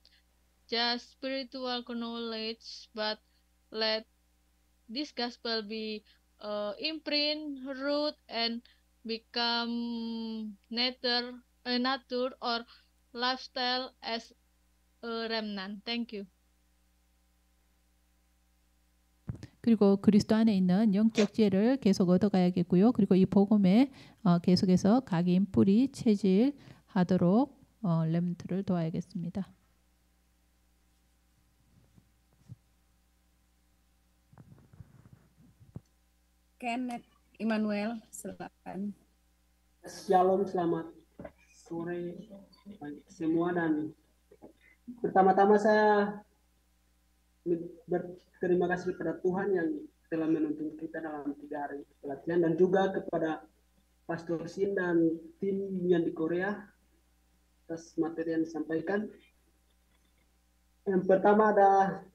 just spiritual knowledge, but let this gospel be imprint, root, and become nature or lifestyle as a remnant. Thank you. 그리고 그리스도 안에 있는 영적 지혜를 계속 얻어가야겠고요. 그리고 이 복음에 계속해서 각인 뿌리 체질하도록 렘트를 도와야겠습니다. Kenneth Immanuel, silakan. Shalom, selamat sore semua, dan pertama-tama saya berterima kasih kepada Tuhan yang telah menuntun kita dalam 3 hari pelatihan, dan juga kepada Pastor Sin dan tim yang di Korea atas materi yang disampaikan. Yang pertama ada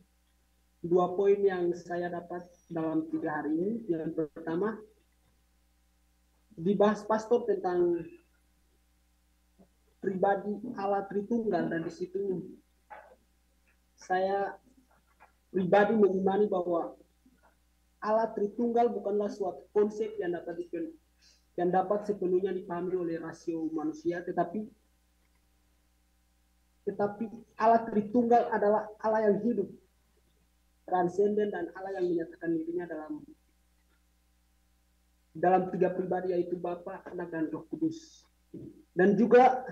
2 poin yang saya dapat dalam 3 hari ini. Yang pertama, dibahas pastor tentang pribadi Allah Tritunggal, dan di situ saya pribadi mengimani bahwa Allah Tritunggal bukanlah suatu konsep yang dapat sepenuhnya dipahami oleh rasio manusia, tetapi Allah Tritunggal adalah Allah yang hidup, transenden, dan Allah yang menyatakan dirinya dalam 3 pribadi, yaitu Bapa, Anak, dan Roh Kudus. Dan juga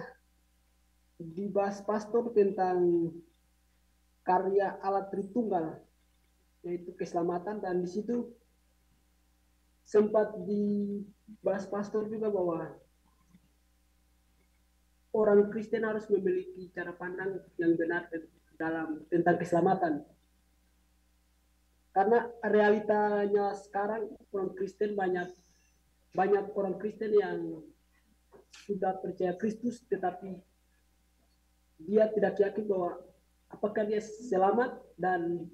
dibahas pastor tentang karya Allah Tritunggal, yaitu keselamatan, dan di situ sempat dibahas pastor juga bahwa orang Kristen harus memiliki cara pandang yang benar tentang keselamatan. Karena realitanya sekarang orang Kristen banyak orang Kristen yang sudah percaya Kristus, tetapi dia tidak yakin bahwa apakah dia selamat, dan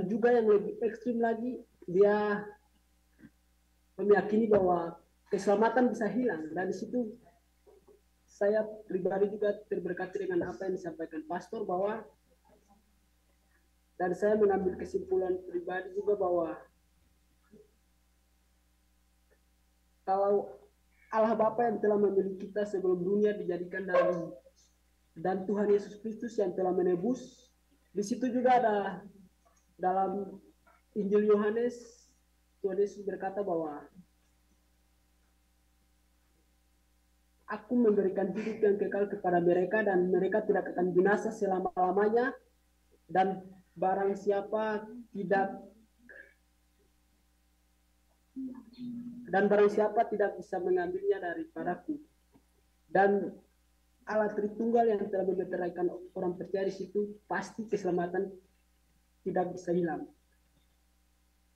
juga yang lebih ekstrim lagi, dia meyakini bahwa keselamatan bisa hilang. Dan di situ saya pribadi juga terberkati dengan apa yang disampaikan pastor, bahwa dan saya mengambil kesimpulan pribadi juga bahwa kalau Allah Bapa yang telah memilih kita sebelum dunia dijadikan dan Tuhan Yesus Kristus yang telah menebus, di situ juga ada dalam Injil Yohanes, Tuhan Yesus berkata bahwa Aku memberikan hidup yang kekal kepada mereka, dan mereka tidak akan binasa selama-lamanya, dan barang siapa tidak bisa mengambilnya daripadaku. Dan Allah Tritunggal yang telah memeteraikan orang percaya di situ, pasti keselamatan tidak bisa hilang.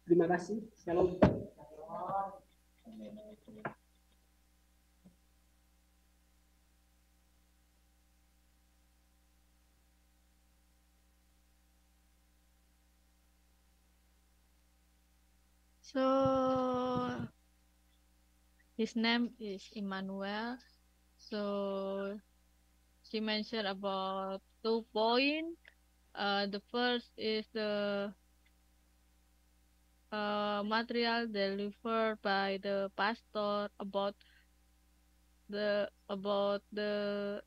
Terima kasih. Shalom. So his name is Immanuel. So she mentioned about 2 points. The first is the material delivered by the pastor about the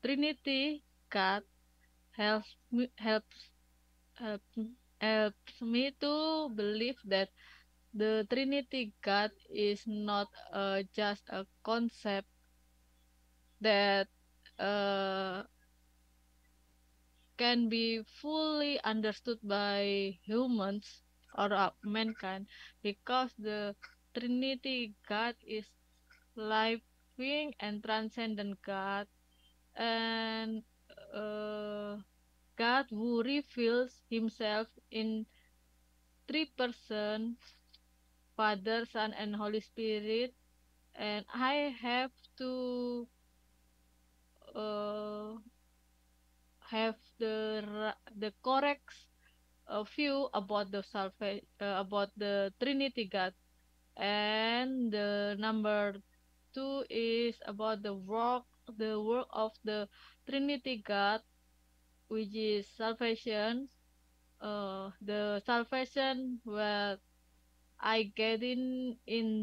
Trinity God helps me to believe that the Trinity God is not just a concept that can be fully understood by humans or mankind, because the Trinity God is living and transcendent God, and God who reveals himself in three persons, Father, Son, and Holy Spirit, and I have to have the correct view about the about the Trinity God. And the number two is about the work of the Trinity God, which is salvation. The salvation where I get in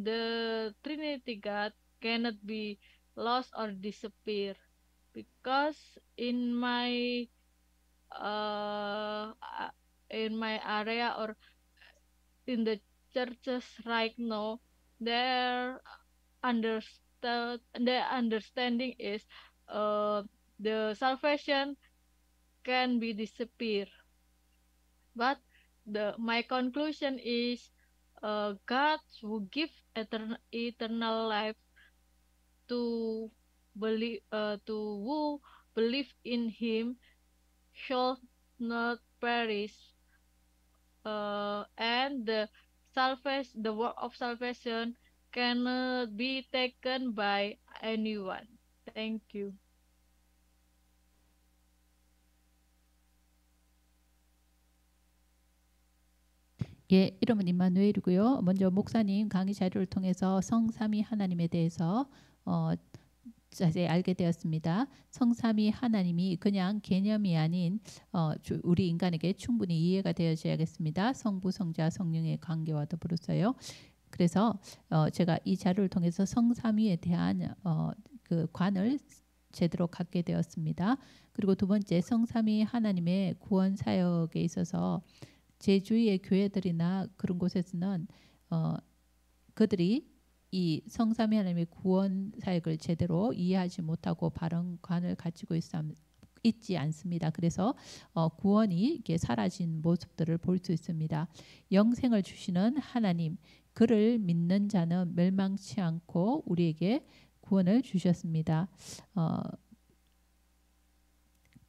the Trinity God cannot be lost or disappear, because uh in my area or in the churches right now, their understanding is the salvation can be disappear, but my conclusion is God who give eternal life to to who believe in Him shall not perish, and the work of salvation cannot be taken by anyone. Thank you. 예, 이름은 임마누엘이고요. 먼저 목사님 강의 자료를 통해서 성삼위 하나님에 대해서 자세히 알게 되었습니다. 성삼위 하나님이 그냥 개념이 아닌 우리 인간에게 충분히 이해가 되어져야겠습니다. 성부, 성자, 성령의 관계와 더불어서요. 그래서 제가 이 자료를 통해서 성삼위에 대한 그 관을 제대로 갖게 되었습니다. 그리고 두 번째, 성삼위 하나님의 구원 사역에 있어서 제 주위의 교회들이나 그런 곳에서는 그들이 이 성삼위 하나님의 구원 사역을 제대로 이해하지 못하고 바른 관을 가지고 있지 않습니다. 그래서 구원이 이렇게 사라진 모습들을 볼 수 있습니다. 영생을 주시는 하나님, 그를 믿는 자는 멸망치 않고 우리에게 구원을 주셨습니다.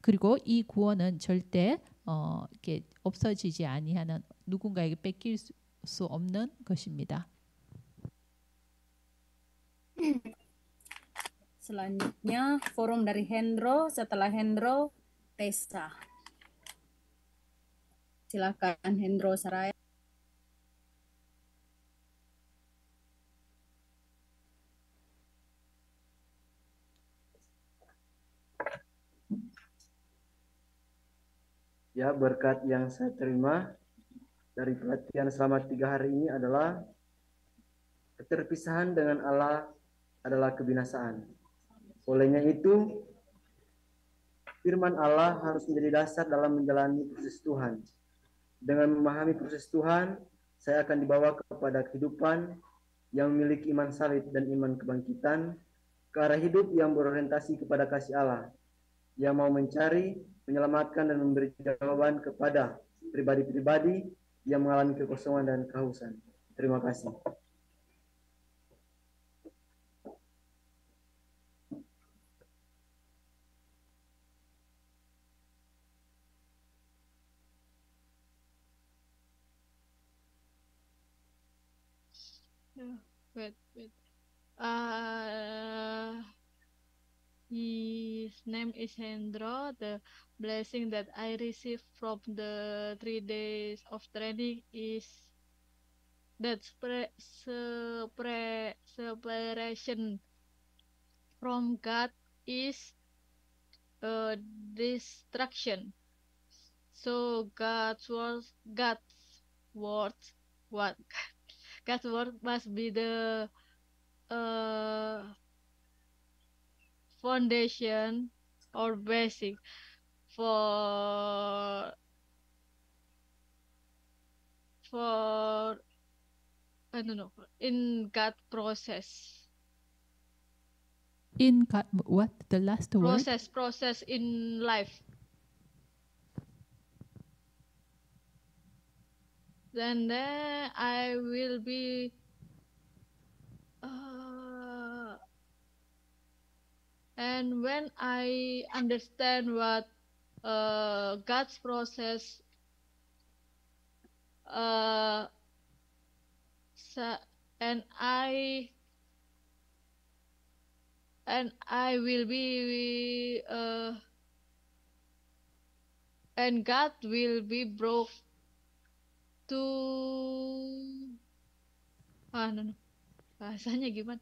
그리고 이 구원은 절대 이렇게 없어지지 아니하는, 누군가에게 뺏길 수 없는 것입니다. Selanjutnya forum dari Hendro, setelah Hendro Tessa. Silakan Hendro Saraya. Ya, berkat yang saya terima dari pelatihan selama 3 hari ini adalah keterpisahan dengan Allah adalah kebinasaan. Olehnya itu, firman Allah harus menjadi dasar dalam menjalani proses Tuhan. Dengan memahami proses Tuhan, saya akan dibawa kepada kehidupan yang memiliki iman salib dan iman kebangkitan, ke arah hidup yang berorientasi kepada kasih Allah, yang mau mencari, menyelamatkan, dan memberi jawaban kepada pribadi-pribadi yang mengalami kekosongan dan kehausan. Terima kasih. Wait. His name is Hendro. The blessing that I received from the 3 days of training is that separation from God is distraction. So God's word must be the foundation or basic for I don't know, in God process. In God, what? The last word? Process in life. Then I will be and when I understand what God's process uh, and I will be and God will be brought to no. bahasanya gimana?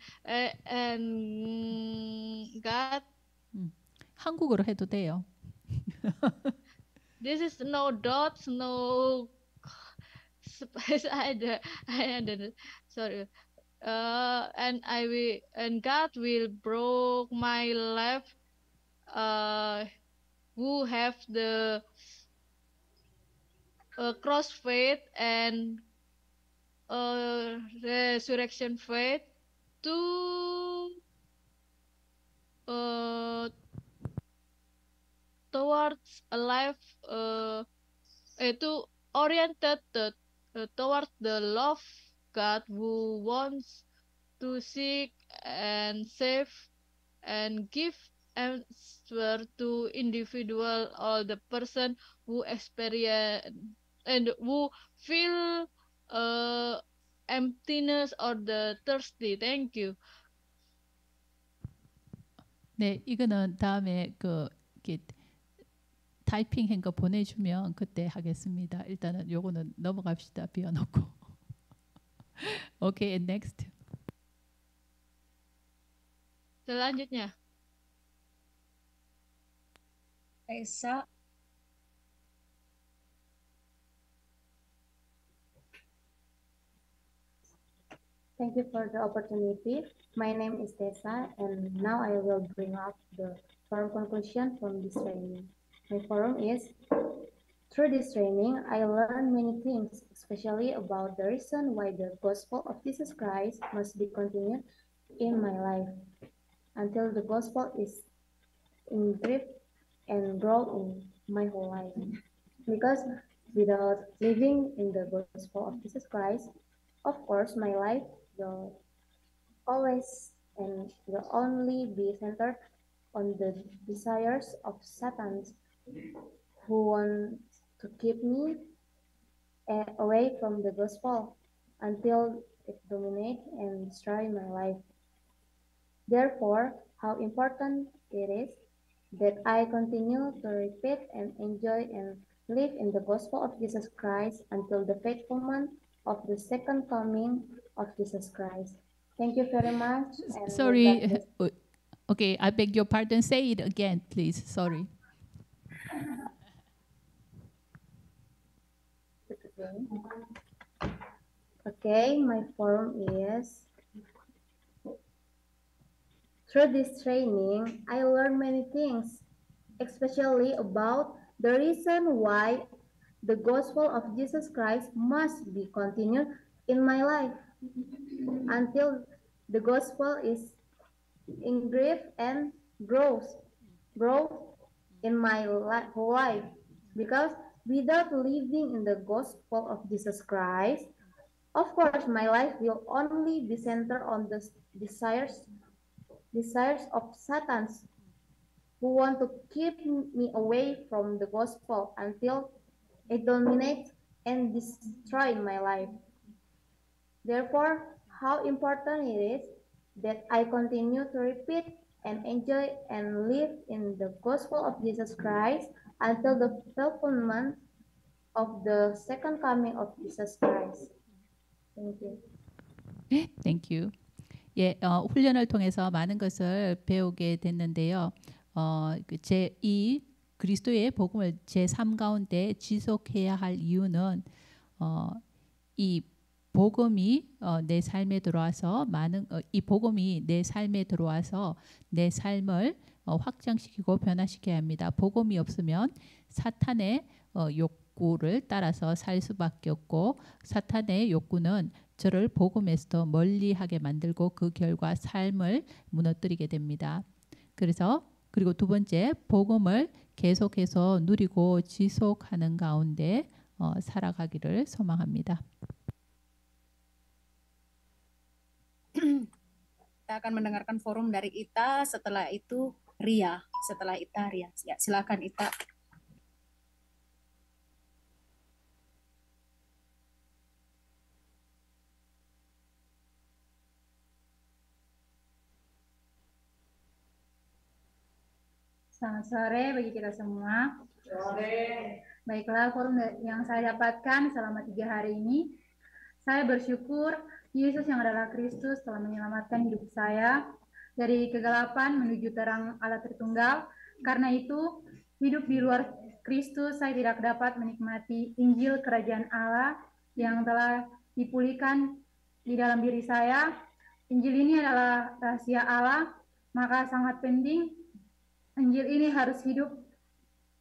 And God. 한국어로 해도 돼요. This is no dots, no space. I don't. Sorry. And God will broke my life. Who have the cross faith and resurrection faith to towards a life to oriented towards the love God who wants to seek and save and give answer to individual or the person who experience and who feel emptiness or the thirsty. Thank you. 네, 이거는 다음에 이렇게 타이핑한 거 보내주면 그때 하겠습니다. 일단은 요거는 넘어갑시다. 비워놓고. Okay, and next. Selanjutnya. Esa. Thank you for the opportunity. My name is Tessa, and now I will bring up the forum conclusion from this training. My forum is, through this training, I learned many things, especially about the reason why the gospel of Jesus Christ must be continued in my life until the gospel is engraved and grow in my whole life. Because without living in the gospel of Jesus Christ, of course, my life will always and will only be centered on the desires of Satan, who want to keep me away from the gospel until it dominates and destroys my life. Therefore, how important it is that I continue to repeat and enjoy and live in the gospel of Jesus Christ until the faithfulness of the second coming of Jesus Christ. Thank you very much. And Sorry. Okay, I beg your pardon. Say it again, please. Sorry. Okay, my forum is, through this training, I learned many things, especially about the reason why the gospel of Jesus Christ must be continued in my life until the gospel is engraved and grow in my whole life. Because without living in the gospel of Jesus Christ, of course, my life will only be centered on the desires of Satan, who want to keep me away from the gospel until it dominates and destroys my life. Therefore, how important it is that I continue to repeat and enjoy and live in the gospel of Jesus Christ until the fulfillment of the second coming of Jesus Christ. Thank you. Thank you. 예, 훈련을 통해서 많은 것을 배우게 됐는데요. 이 그리스도의 복음을 제 삶 가운데 지속해야 할 이유는 이 복음이 내 삶에 들어와서 이 복음이 내 삶에 들어와서 내 삶을 확장시키고 변화시켜야 합니다. 복음이 없으면 사탄의 욕구를 따라서 살 수밖에 없고, 사탄의 욕구는 저를 복음에서 멀리하게 만들고 그 결과 삶을 무너뜨리게 됩니다. 그리고 두 번째, 복음을 계속해서 누리고 지속하는 가운데 살아가기를 소망합니다. Kita akan mendengarkan forum dari Ita, setelah itu Ria, setelah Ita Ria. Ya, silakan Ita. Selamat sore bagi kita semua. Sore. Baiklah, forum yang saya dapatkan selama 3 hari ini, saya bersyukur Yesus yang adalah Kristus telah menyelamatkan hidup saya dari kegelapan menuju terang Allah Tritunggal. Karena itu, hidup di luar Kristus saya tidak dapat menikmati Injil Kerajaan Allah yang telah dipulihkan di dalam diri saya. Injil ini adalah rahasia Allah, maka sangat penting Injil ini harus hidup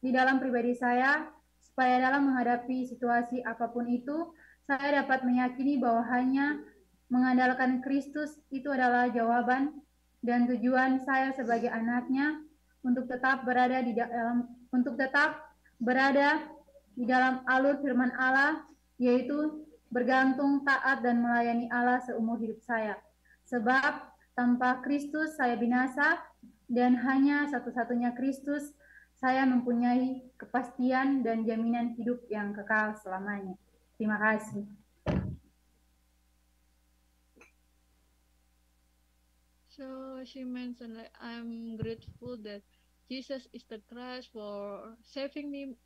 di dalam pribadi saya, supaya dalam menghadapi situasi apapun itu, saya dapat meyakini bahwa hanya mengandalkan Kristus itu adalah jawaban dan tujuan saya sebagai anaknya untuk tetap berada di dalam alur firman Allah, yaitu bergantung, taat, dan melayani Allah seumur hidup saya. Sebab tanpa Kristus saya binasa, dan hanya satu-satunya Kristus saya mempunyai kepastian dan jaminan hidup yang kekal selamanya. Terima kasih. So she mentioned like I'm grateful that Jesus is the Christ for saving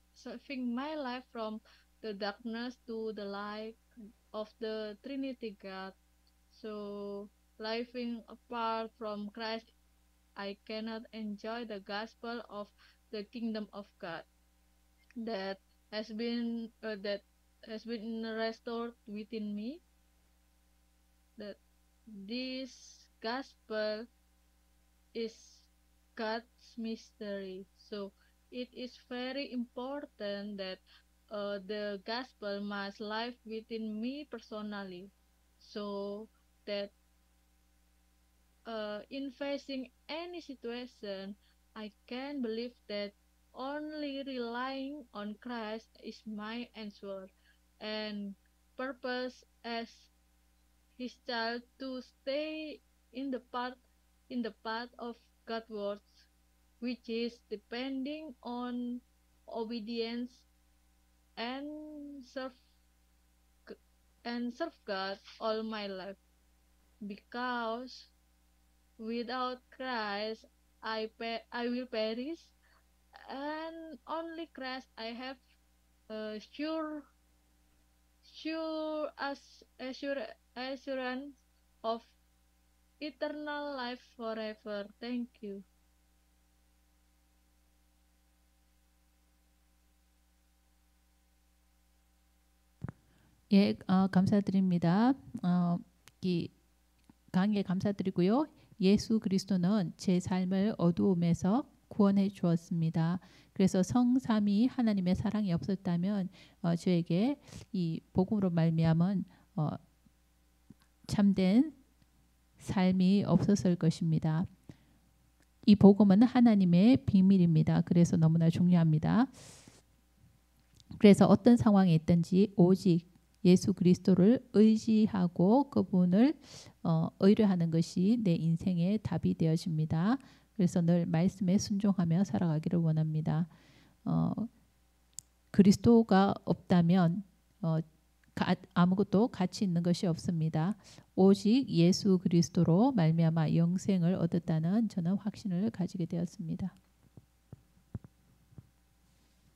my life from the darkness to the light of the Trinity God. So living apart from Christ, I cannot enjoy the gospel of the kingdom of God that has been restored within me. That this gospel is God's mystery. So it is very important that the gospel must live within me personally, so that in facing any situation, I can believe that only relying on Christ is my answer and purpose as His child to stay in the path of God's words, which is depending on obedience and serve God all my life. Because without Christ, I will perish, and only Christ I have assurance of eternal life forever. Thank you. 예, 감사드립니다. 이 강의에 감사드리고요. 예수 그리스도는 제 삶을 어두움에서 구원해 주었습니다. 그래서 성삼위 하나님의 사랑이 없었다면 저에게 이 복음으로 말미암은 참된 삶이 없었을 것입니다. 이 복음은 하나님의 비밀입니다. 그래서 너무나 중요합니다. 그래서 어떤 상황에 있든지 오직 예수 그리스도를 의지하고 그분을 의뢰하는 것이 내 인생의 답이 되어집니다. 그래서 늘 말씀에 순종하며 살아가기를 원합니다. 그리스도가 없다면 아무것도 가치 있는 것이 없습니다. 오직 예수 그리스도로 말미암아 영생을 얻었다는 저는 확신을 가지게 되었습니다.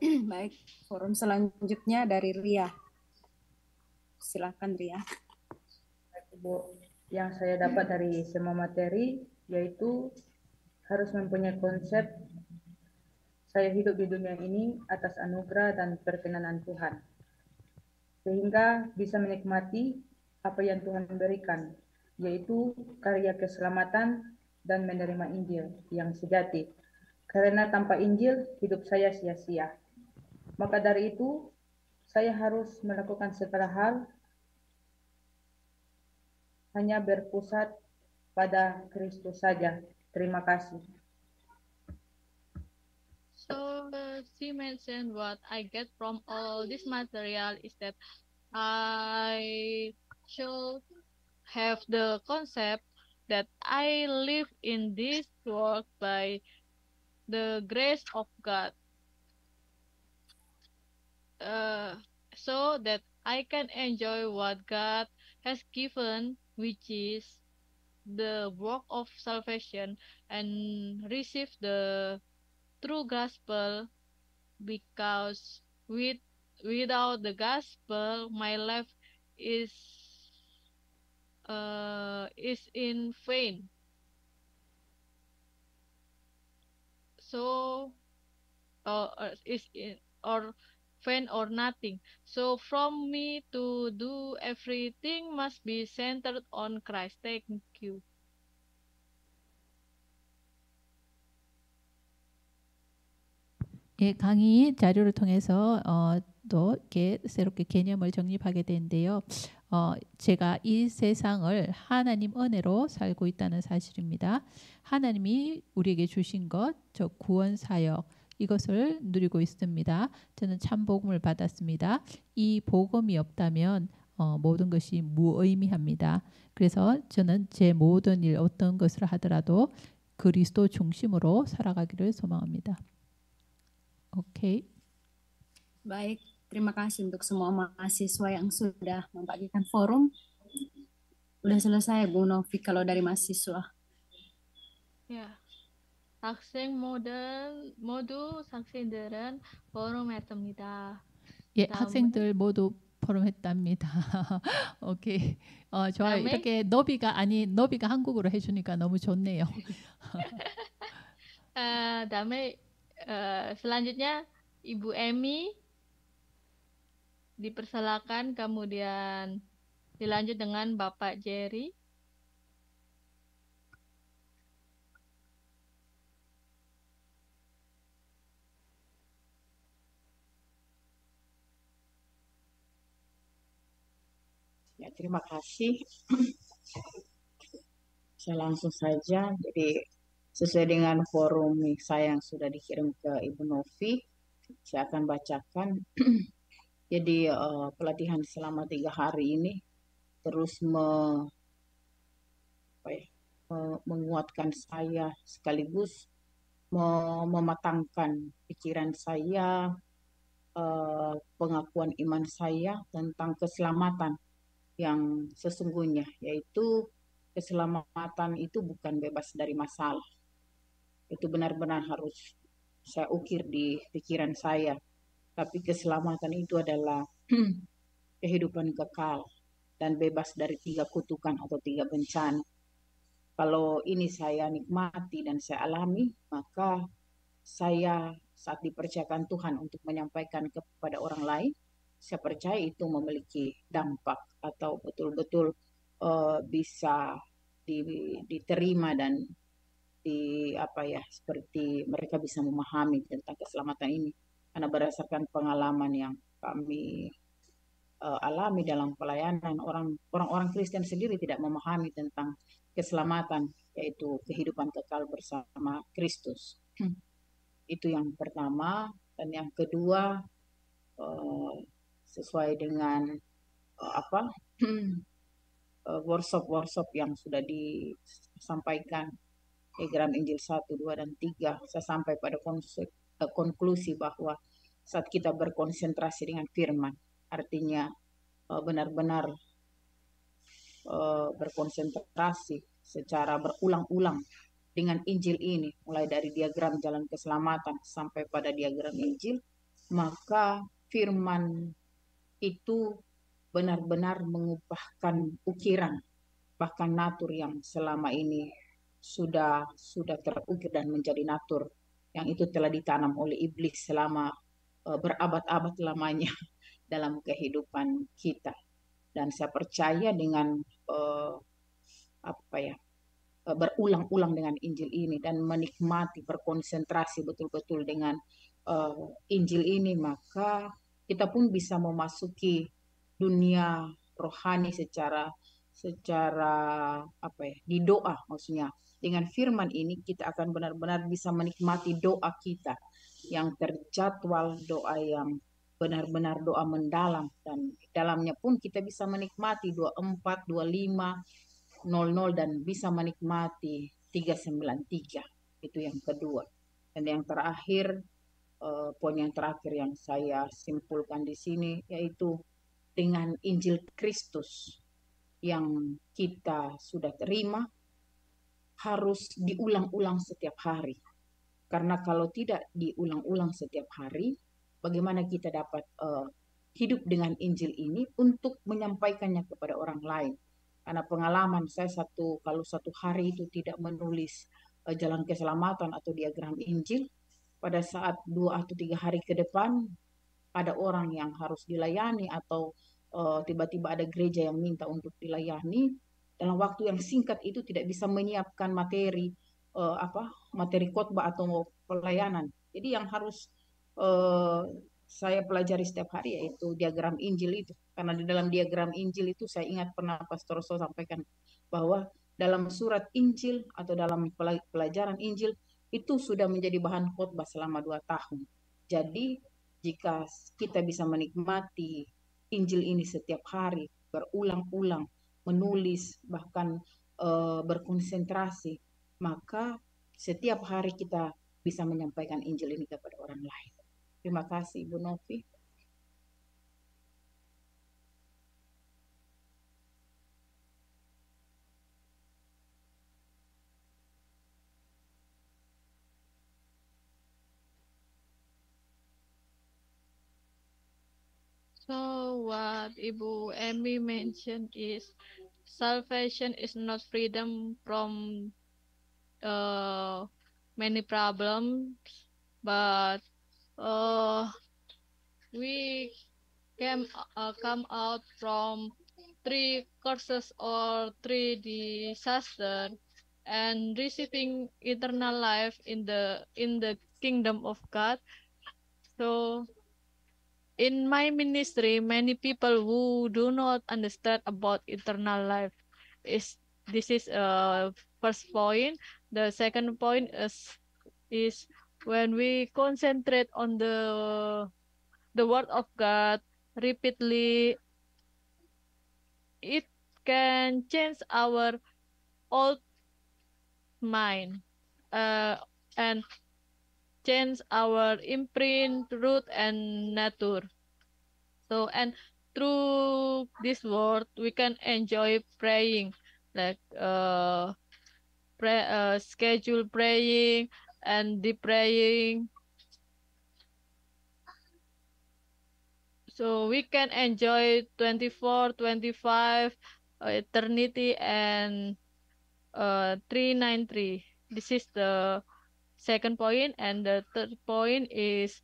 Baik, forum selanjutnya dari Ria. Silakan Ria. Bu, yang saya dapat dari semua materi yaitu harus mempunyai konsep saya hidup di dunia ini atas anugerah dan perkenanan Tuhan, sehingga bisa menikmati apa yang Tuhan berikan, yaitu karya keselamatan dan menerima Injil yang sejati. Karena tanpa Injil hidup saya sia-sia. Maka dari itu saya harus melakukan segala hal hanya berpusat pada Kristus saja. Terima kasih. So she mentioned what I get from all this material is that I should have the concept that I live in this world by the grace of God, so that I can enjoy what God has given, which is the work of salvation, and receive the true gospel, because without the gospel, my life is in vain. So, is in or vain or nothing. So, from me to do everything must be centered on Christ. Thank you. 예, 강의 자료를 통해서 또 이렇게 새롭게 개념을 정립하게 되는데요. 제가 이 세상을 하나님 은혜로 살고 있다는 사실입니다. 하나님이 우리에게 주신 것, 저 구원 사역, 이것을 누리고 있습니다. 저는 참 복음을 받았습니다. 이 복음이 없다면 모든 것이 무의미합니다. 그래서 저는 제 모든 일 어떤 것을 하더라도 그리스도 중심으로 살아가기를 소망합니다. Oke. Baik, terima kasih untuk semua mahasiswa yang sudah membagikan forum. Udah selesai Bu Novi kalau dari mahasiswa. Ya. 학생 모두 학생들은 포럼했습니다. 예, 학생들 모두 포럼했답니다. 오케이. 좋아요. 다음에? 이렇게 너비가 한국어로 해주니까 너무 좋네요. 다음에 selanjutnya Ibu Emi dipersilakan, kemudian dilanjut dengan Bapak Jerry. Ya, terima kasih. Saya langsung saja. Jadi sesuai dengan forum saya yang sudah dikirim ke Ibu Novi, saya akan bacakan. Jadi pelatihan selama 3 hari ini terus menguatkan saya, sekaligus mematangkan pikiran saya, pengakuan iman saya tentang keselamatan yang sesungguhnya, yaitu keselamatan itu bukan bebas dari masalah. Itu benar-benar harus saya ukir di pikiran saya. Tapi keselamatan itu adalah kehidupan kekal dan bebas dari 3 kutukan atau 3 bencana. Kalau ini saya nikmati dan saya alami, maka saya saat dipercayakan Tuhan untuk menyampaikan kepada orang lain, saya percaya itu memiliki dampak atau betul-betul bisa diterima dan seperti mereka bisa memahami tentang keselamatan ini, karena berdasarkan pengalaman yang kami alami dalam pelayanan, orang-orang Kristen sendiri tidak memahami tentang keselamatan, yaitu kehidupan kekal bersama Kristus. Itu yang pertama. Dan yang kedua, sesuai dengan workshop yang sudah disampaikan, diagram Injil 1, 2, dan 3, saya sampai pada konklusi bahwa saat kita berkonsentrasi dengan firman, artinya benar-benar berkonsentrasi secara berulang-ulang dengan Injil ini, mulai dari diagram jalan keselamatan sampai pada diagram Injil, maka firman itu benar-benar mengubahkan ukiran, bahkan natur yang selama ini sudah terukir dan menjadi natur yang itu telah ditanam oleh iblis selama berabad-abad lamanya dalam kehidupan kita. Dan saya percaya dengan berulang-ulang dengan Injil ini dan menikmati, berkonsentrasi betul-betul dengan Injil ini, maka kita pun bisa memasuki dunia rohani secara di doa. Maksudnya dengan firman ini kita akan benar-benar bisa menikmati doa kita yang terjadwal, doa yang benar-benar doa mendalam, dan dalamnya pun kita bisa menikmati 24, 25, 00 dan bisa menikmati 393. Itu yang kedua. Dan yang terakhir, poin yang terakhir yang saya simpulkan di sini, yaitu dengan Injil Kristus yang kita sudah terima harus diulang-ulang setiap hari. Karena kalau tidak diulang-ulang setiap hari, bagaimana kita dapat hidup dengan Injil ini untuk menyampaikannya kepada orang lain. Karena pengalaman saya kalau satu hari itu tidak menulis jalan keselamatan atau diagram Injil, pada saat 2 atau 3 hari ke depan ada orang yang harus dilayani atau tiba-tiba ada gereja yang minta untuk dilayani, dalam waktu yang singkat itu tidak bisa menyiapkan materi materi khotbah atau pelayanan. Jadi yang harus saya pelajari setiap hari yaitu diagram Injil itu. Karena di dalam diagram Injil itu saya ingat pernah Pastor So sampaikan bahwa dalam surat Injil atau dalam pelajaran Injil itu sudah menjadi bahan khotbah selama 2 tahun. Jadi jika kita bisa menikmati Injil ini setiap hari, berulang-ulang, menulis, bahkan berkonsentrasi, maka setiap hari kita bisa menyampaikan Injil ini kepada orang lain. Terima kasih Ibu Novi. So what Ibu Emmy mentioned is salvation is not freedom from many problems, but we can come out from 3 curses or 3 disasters and receiving eternal life in the kingdom of God. So in my ministry, many people who do not understand about eternal life this is first point. The second point is when we concentrate on the word of God repeatedly, it can change our old mind and change our imprint, root, and nature. So, and through this word, we can enjoy praying, like schedule praying and deep praying. So we can enjoy 24, 25, eternity, and 393. This is the second point, and the third point is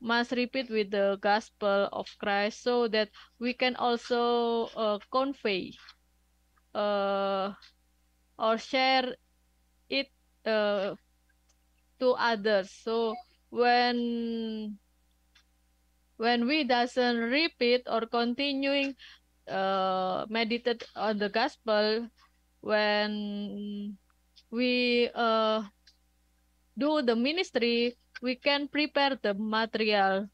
must repeat with the gospel of Christ so that we can also convey or share it to others. So when we doesn't repeat or continuing meditate on the gospel, when we do the ministry, we can prepare the material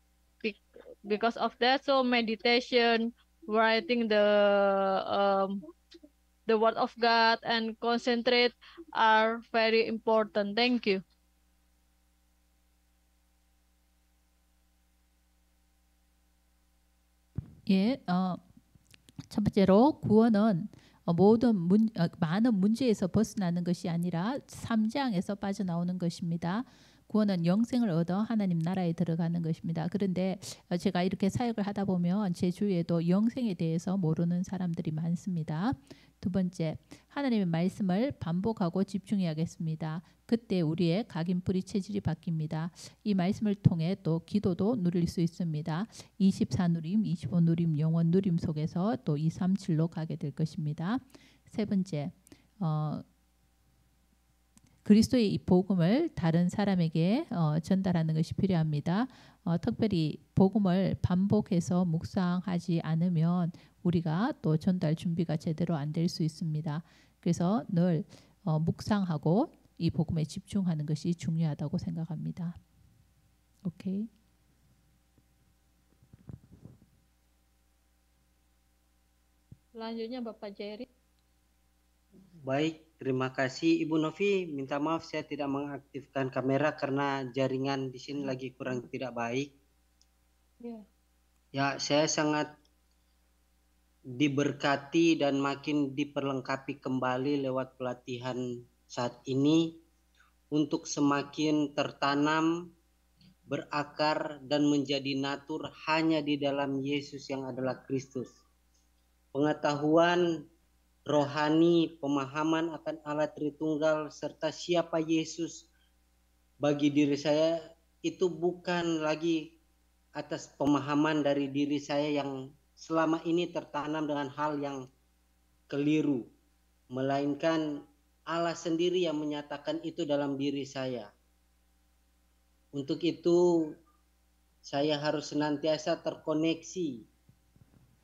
because of that. So meditation, writing the word of God, and concentrate are very important. Thank you. 예, 첫 번째로 구원은 많은 문제에서 벗어나는 것이 아니라 3장에서 빠져나오는 것입니다. 구원은 영생을 얻어 하나님 나라에 들어가는 것입니다. 그런데 제가 이렇게 사역을 하다 보면 제 주위에도 영생에 대해서 모르는 사람들이 많습니다. 두 번째, 하나님의 말씀을 반복하고 집중해야겠습니다. 그때 우리의 각인뿌리 체질이 바뀝니다. 이 말씀을 통해 또 기도도 누릴 수 있습니다. 24 누림, 25 누림, 영원 누림 속에서 또 237로 가게 될 것입니다. 세 번째, 그리스도의 이 복음을 다른 사람에게 전달하는 것이 필요합니다. 특별히 복음을 반복해서 묵상하지 않으면 우리가 또 전달 준비가 제대로 안 될 수 있습니다. 그래서 늘 묵상하고 이 복음에 집중하는 것이 중요하다고 생각합니다. 오케이. Selanjutnya Bapak Jerry. Baik, terima kasih Ibu Novi. Minta maaf saya tidak mengaktifkan kamera karena jaringan di sini lagi kurang tidak baik. Ya, saya sangat diberkati dan makin diperlengkapi kembali lewat pelatihan saat ini untuk semakin tertanam, berakar, dan menjadi natur hanya di dalam Yesus yang adalah Kristus. Pengetahuan rohani, pemahaman akan Allah Tritunggal, serta siapa Yesus bagi diri saya itu bukan lagi atas pemahaman dari diri saya yang selama ini tertanam dengan hal yang keliru, melainkan Allah sendiri yang menyatakan itu dalam diri saya. Untuk itu saya harus senantiasa terkoneksi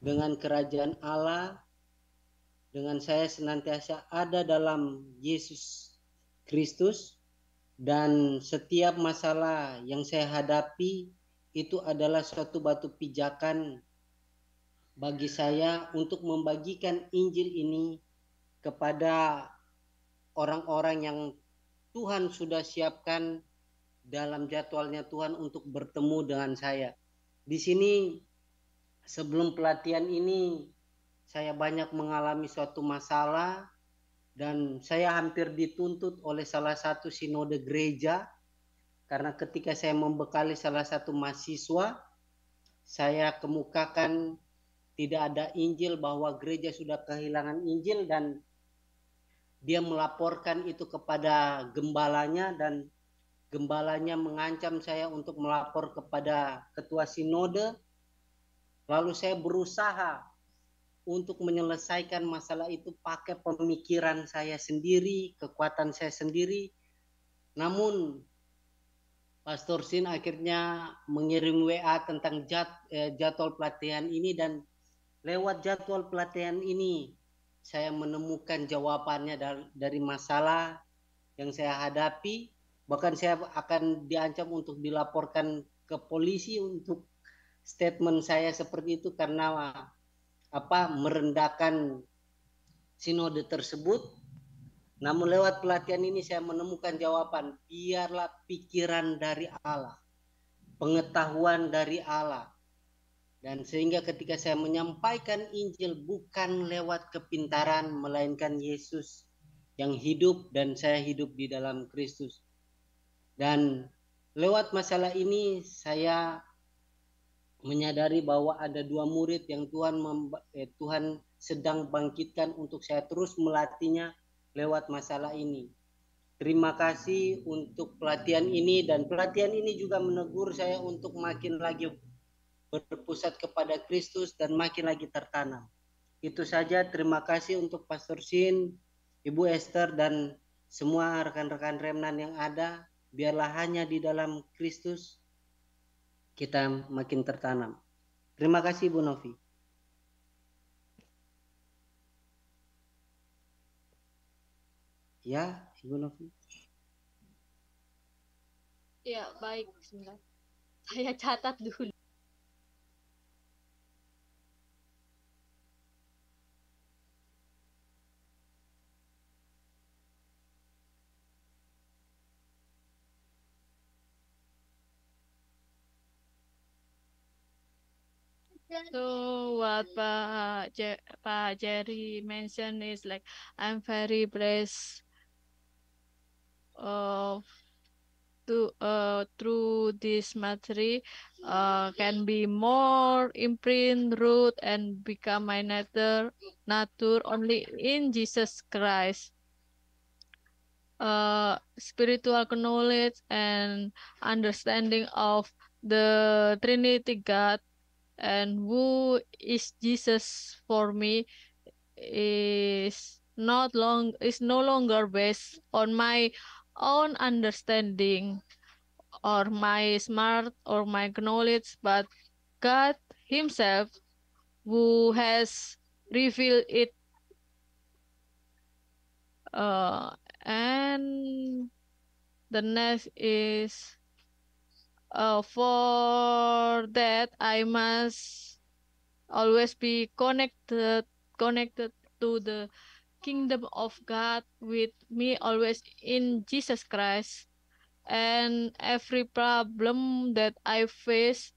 dengan kerajaan Allah, dengan saya senantiasa ada dalam Yesus Kristus, dan setiap masalah yang saya hadapi itu adalah suatu batu pijakan bagi saya untuk membagikan Injil ini kepada orang-orang yang Tuhan sudah siapkan dalam jadwalnya Tuhan untuk bertemu dengan saya. Di sini sebelum pelatihan ini saya banyak mengalami suatu masalah dan saya hampir dituntut oleh salah satu sinode gereja karena ketika saya membekali salah satu mahasiswa, saya kemukakan tidak ada Injil, bahwa gereja sudah kehilangan Injil, dan dia melaporkan itu kepada gembalanya, dan gembalanya mengancam saya untuk melapor kepada ketua sinode. Lalu saya berusaha untuk menyelesaikan masalah itu pakai pemikiran saya sendiri, kekuatan saya sendiri. Namun Pastor Sin akhirnya mengirim WA tentang jadwal pelatihan ini, dan lewat jadwal pelatihan ini saya menemukan jawabannya dari masalah yang saya hadapi. Bahkan saya akan diancam untuk dilaporkan ke polisi untuk statement saya seperti itu karena merendahkan sinode tersebut. Namun lewat pelatihan ini saya menemukan jawaban, biarlah pikiran dari Allah, pengetahuan dari Allah. Dan sehingga ketika saya menyampaikan Injil bukan lewat kepintaran, melainkan Yesus yang hidup dan saya hidup di dalam Kristus. Dan lewat masalah ini saya menyadari bahwa ada dua murid yang Tuhan sedang bangkitkan untuk saya terus melatihnya lewat masalah ini. Terima kasih untuk pelatihan ini, dan pelatihan ini juga menegur saya untuk makin lagi berpusat kepada Kristus dan makin lagi tertanam. Itu saja, terima kasih untuk Pastor Sin, Ibu Esther, dan semua rekan-rekan Remnan yang ada. Biarlah hanya di dalam Kristus kita makin tertanam. Terima kasih Ibu Novi. Ya, Ibu Novi. Ya, baik. Sebentar. Saya catat dulu. So what Pak Jerry mentioned is like, I'm very blessed through this material can be more imprint, root, and become my nature only in Jesus Christ. Spiritual knowledge and understanding of the Trinity God and who is Jesus for me is no longer based on my own understanding or my smart or my knowledge, but God Himself who has revealed it. And the next is for that I must always be connected to the kingdom of God with me always in Jesus Christ. And every problem that I face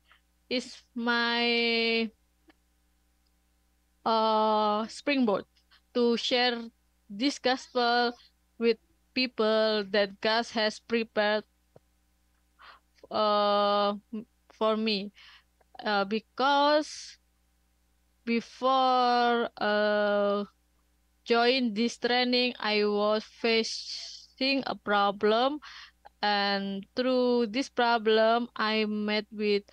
is my springboard to share this gospel with people that God has prepared for me, because before join this training, I was facing a problem, and through this problem, I met with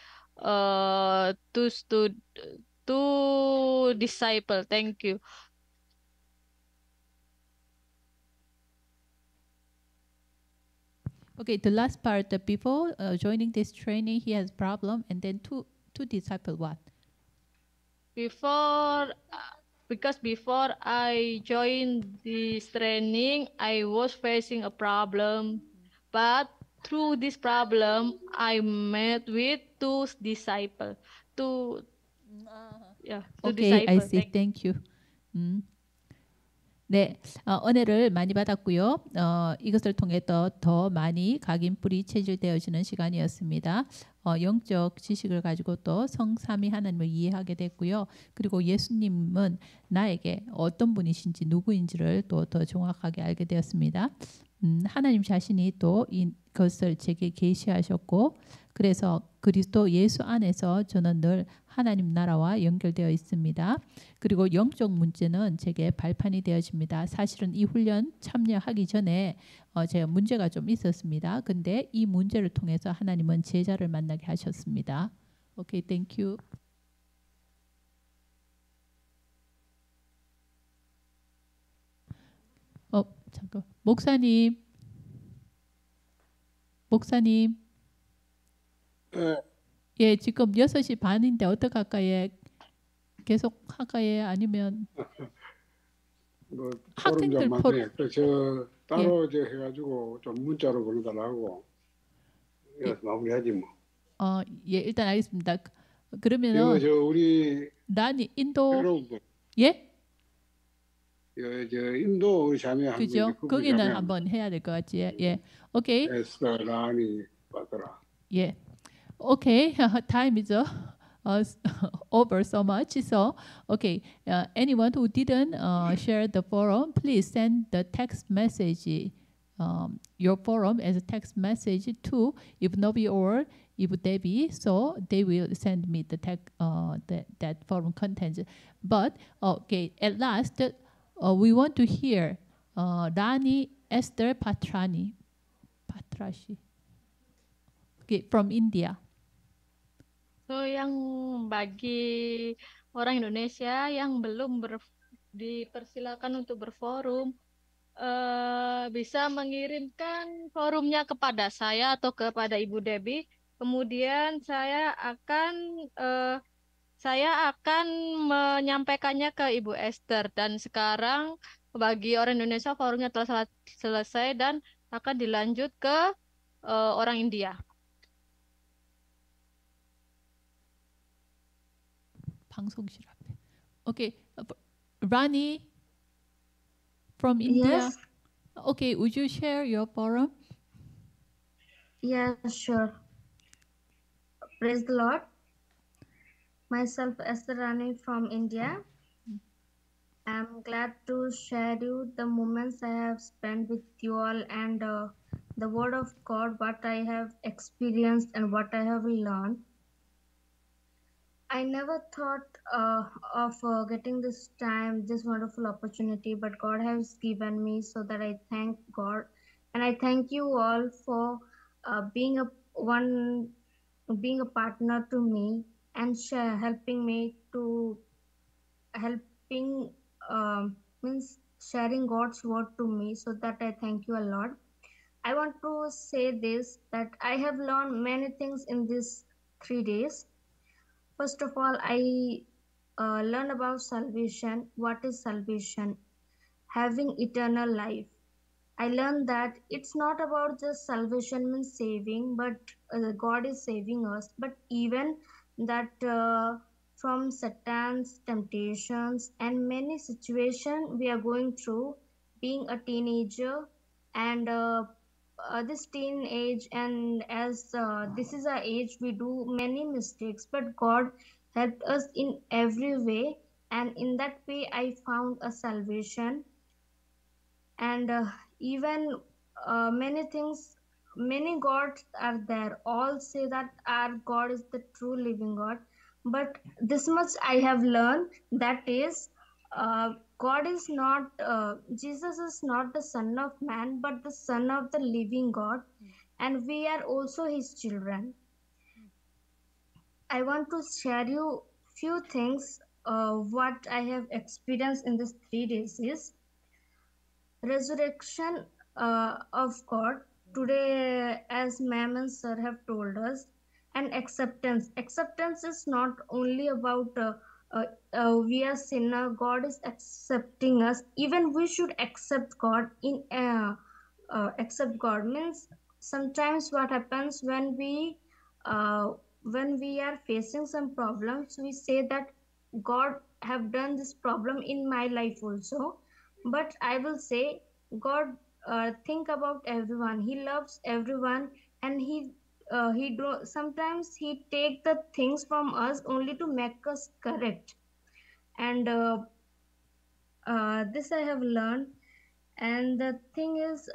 two disciple. Thank you. Okay, the last part, before joining this training, he has problem, and then two disciple what? Because before I joined this training, I was facing a problem, but through this problem, I met with two disciples. Two Okay, I disciples. see. Thank you. 네, 은혜를 많이 받았고요. 이것을 통해 더 많이 각인뿌리 체질되어지는 시간이었습니다. 영적 지식을 가지고 또 성삼위 하나님을 이해하게 됐고요. 그리고 예수님은 나에게 어떤 분이신지 누구인지를 또 더 정확하게 알게 되었습니다. 하나님 자신이 또 이것을 제게 계시하셨고, 그래서 그리스도 예수 안에서 저는 늘 하나님 나라와 연결되어 있습니다. 그리고 영적 문제는 제게 발판이 되어집니다. 사실은 이 훈련 참여하기 전에 제가 문제가 좀 있었습니다. 근데 이 문제를 통해서 하나님은 제자를 만나게 하셨습니다. 오케이, thank you. 잠깐. 목사님. 예, 지금 6시 반인데 어떡할까요? 계속 할까요? 아니면 뭐 학생들 저 따로 저 해가지고 좀 문자로 보내달라고 마무리하지 뭐. 예, 일단 알겠습니다. 그러면은 저 우리 난이 인도 여러분. 예? 저 인도 자매 그죠? 거기는 한번 해야 될 것 같지. 예. 오케이. 에스라니 받더라. 예. Okay, time is over so much. So, okay, anyone who didn't share the forum, please send the text message, your forum as a text message to If Novi or If Debbie, so they will send me the that forum content. But, okay, at last, we want to hear Rani Esther Patrashi, okay, from India. So yang bagi orang Indonesia yang belum dipersilakan untuk berforum, bisa mengirimkan forumnya kepada saya atau kepada Ibu Debbie. Kemudian saya akan menyampaikannya ke Ibu Esther. Dan sekarang bagi orang Indonesia forumnya telah selesai dan akan dilanjut ke orang India. 방송실 앞에. Okay, Rani from India. Yes. Okay, would you share your forum? Yeah, sure. Praise the Lord. Myself, Esther Rani from India. I'm glad to share you the moments I have spent with you all and the Word of God, what I have experienced and what I have learned. I never thought of getting this time, this wonderful opportunity, but God has given me, so that I thank God. And I thank you all for being a partner to me and helping me to means sharing God's word to me, so that I thank you a lot. I want to say this, that I have learned many things in these 3 days. First of all, I learned about salvation. What is salvation? Having eternal life. I learned that it's not about just salvation means saving, but God is saving us. But even that from Satan's temptations and many situations we are going through, being a teenager and this teenage, and as this is our age, we do many mistakes, but God helped us in every way, and in that way I found a salvation. And even many things, many gods are there. All say that our God is the true living God. But this much I have learned, that is, God is not, Jesus is not the Son of Man, but the Son of the living God, and we are also His children. I want to share you few things. What I have experienced in these 3 days is resurrection of God. Today, as ma'am and sir have told us, and acceptance. Acceptance is not only about we are sinner. God is accepting us. Even we should accept God. Accept God means sometimes what happens when we are facing some problems, we say that God have done this problem in my life also. But I will say God think about everyone. He loves everyone, and he do sometimes he take the things from us only to make us correct. And this I have learned. And the thing is,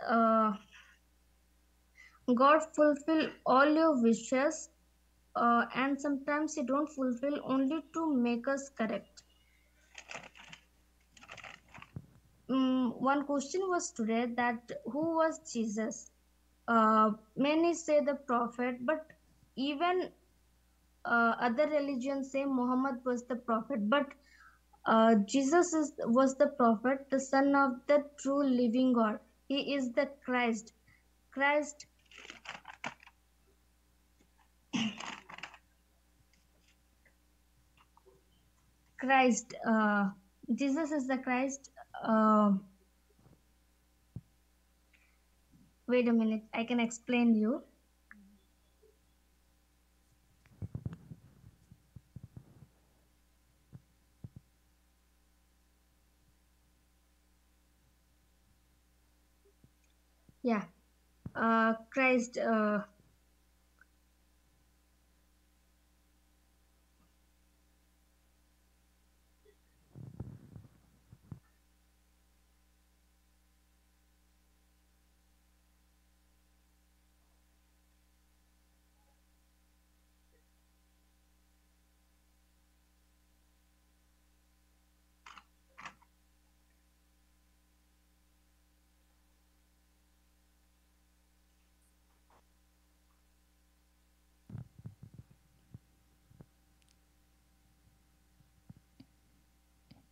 God fulfill all your wishes, and sometimes He don't fulfill only to make us correct. One question was today that who was Jesus? Many say the prophet, but even other religions say Muhammad was the prophet. But Jesus was the prophet, the son of the true living God. He is the Christ. Jesus is the Christ. Wait a minute, I can explain you. Yeah, Christ.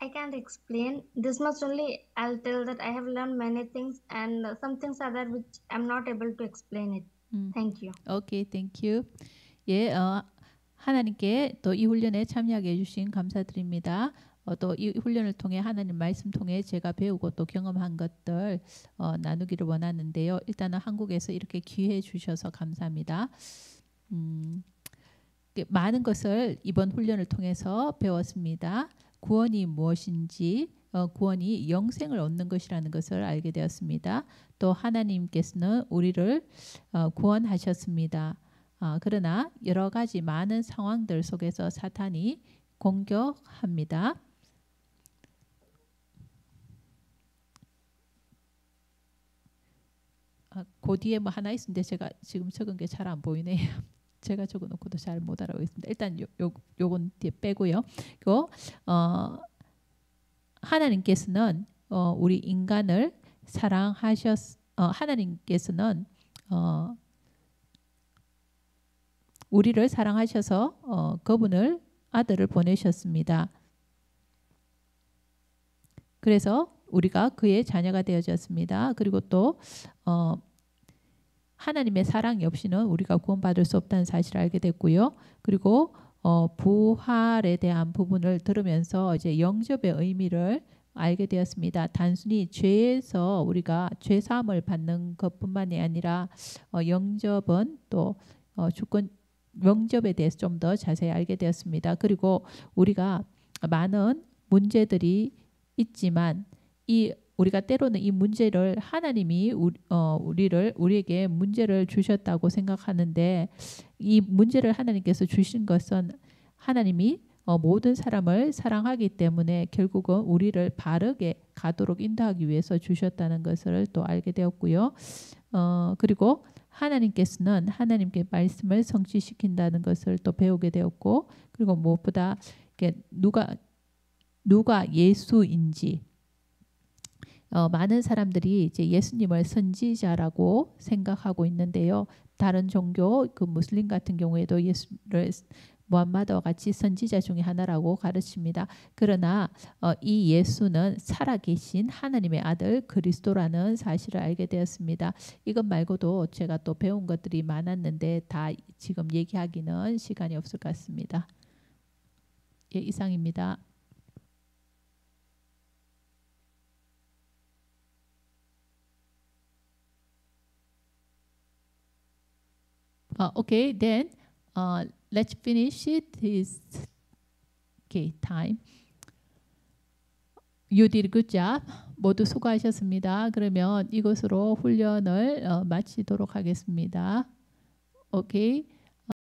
I can't explain this much only. I'll tell that I have learned many things, and some things are there which I'm not able to explain it. Thank you. Okay, thank you. 예, 하나님께 또 이 훈련에 참여하게 해주신 감사드립니다. 또 이 훈련을 통해 하나님 말씀 통해 제가 배우고 또 경험한 것들 나누기를 원하는데요. 일단은 한국에서 이렇게 기회해 주셔서 감사합니다. 많은 것을 이번 훈련을 통해서 배웠습니다. 구원이 무엇인지, 구원이 영생을 얻는 것이라는 것을 알게 되었습니다. 또 하나님께서는 우리를 구원하셨습니다. 그러나 여러 가지 많은 상황들 속에서 사탄이 공격합니다. 그 뒤에 뭐 하나 있는데 제가 지금 적은 게 잘 안 보이네요. 제가 적어놓고도 잘 못 알아보겠습니다. 일단 요건 뒤에 빼고요. 하나님께서는 우리 인간을 하나님께서는 우리를 사랑하셔서 그분을 아들을 보내셨습니다. 그래서 우리가 그의 자녀가 되어졌습니다. 그리고 또 하나님의 사랑이 없이는 우리가 구원받을 수 없다는 사실을 알게 됐고요. 그리고 부활에 대한 부분을 들으면서 이제 영접의 의미를 알게 되었습니다. 단순히 죄에서 우리가 죄 사함을 받는 것뿐만이 아니라 영접은 또 주권 영접에 대해서 좀 더 자세히 알게 되었습니다. 그리고 우리가 많은 문제들이 있지만 우리가 때로는 이 문제를 하나님이 우리에게 문제를 주셨다고 생각하는데 이 문제를 하나님께서 주신 것은 하나님이 모든 사람을 사랑하기 때문에 결국은 우리를 바르게 가도록 인도하기 위해서 주셨다는 것을 또 알게 되었고요. 그리고 하나님께서는 하나님께 말씀을 성취시킨다는 것을 또 배우게 되었고, 그리고 무엇보다 누가 예수인지, 많은 사람들이 이제 예수님을 선지자라고 생각하고 있는데요. 다른 종교, 그 무슬림 같은 경우에도 예수를 무함마드와 같이 선지자 중에 하나라고 가르칩니다. 그러나 이 예수는 살아계신 하나님의 아들 그리스도라는 사실을 알게 되었습니다. 이것 말고도 제가 또 배운 것들이 많았는데 다 지금 얘기하기는 시간이 없을 것 같습니다. 예, 이상입니다. Okay, then let's finish it. Is okay time. You did good job. 모두 수고하셨습니다. 그러면 이것으로 훈련을 마치도록 하겠습니다. Okay.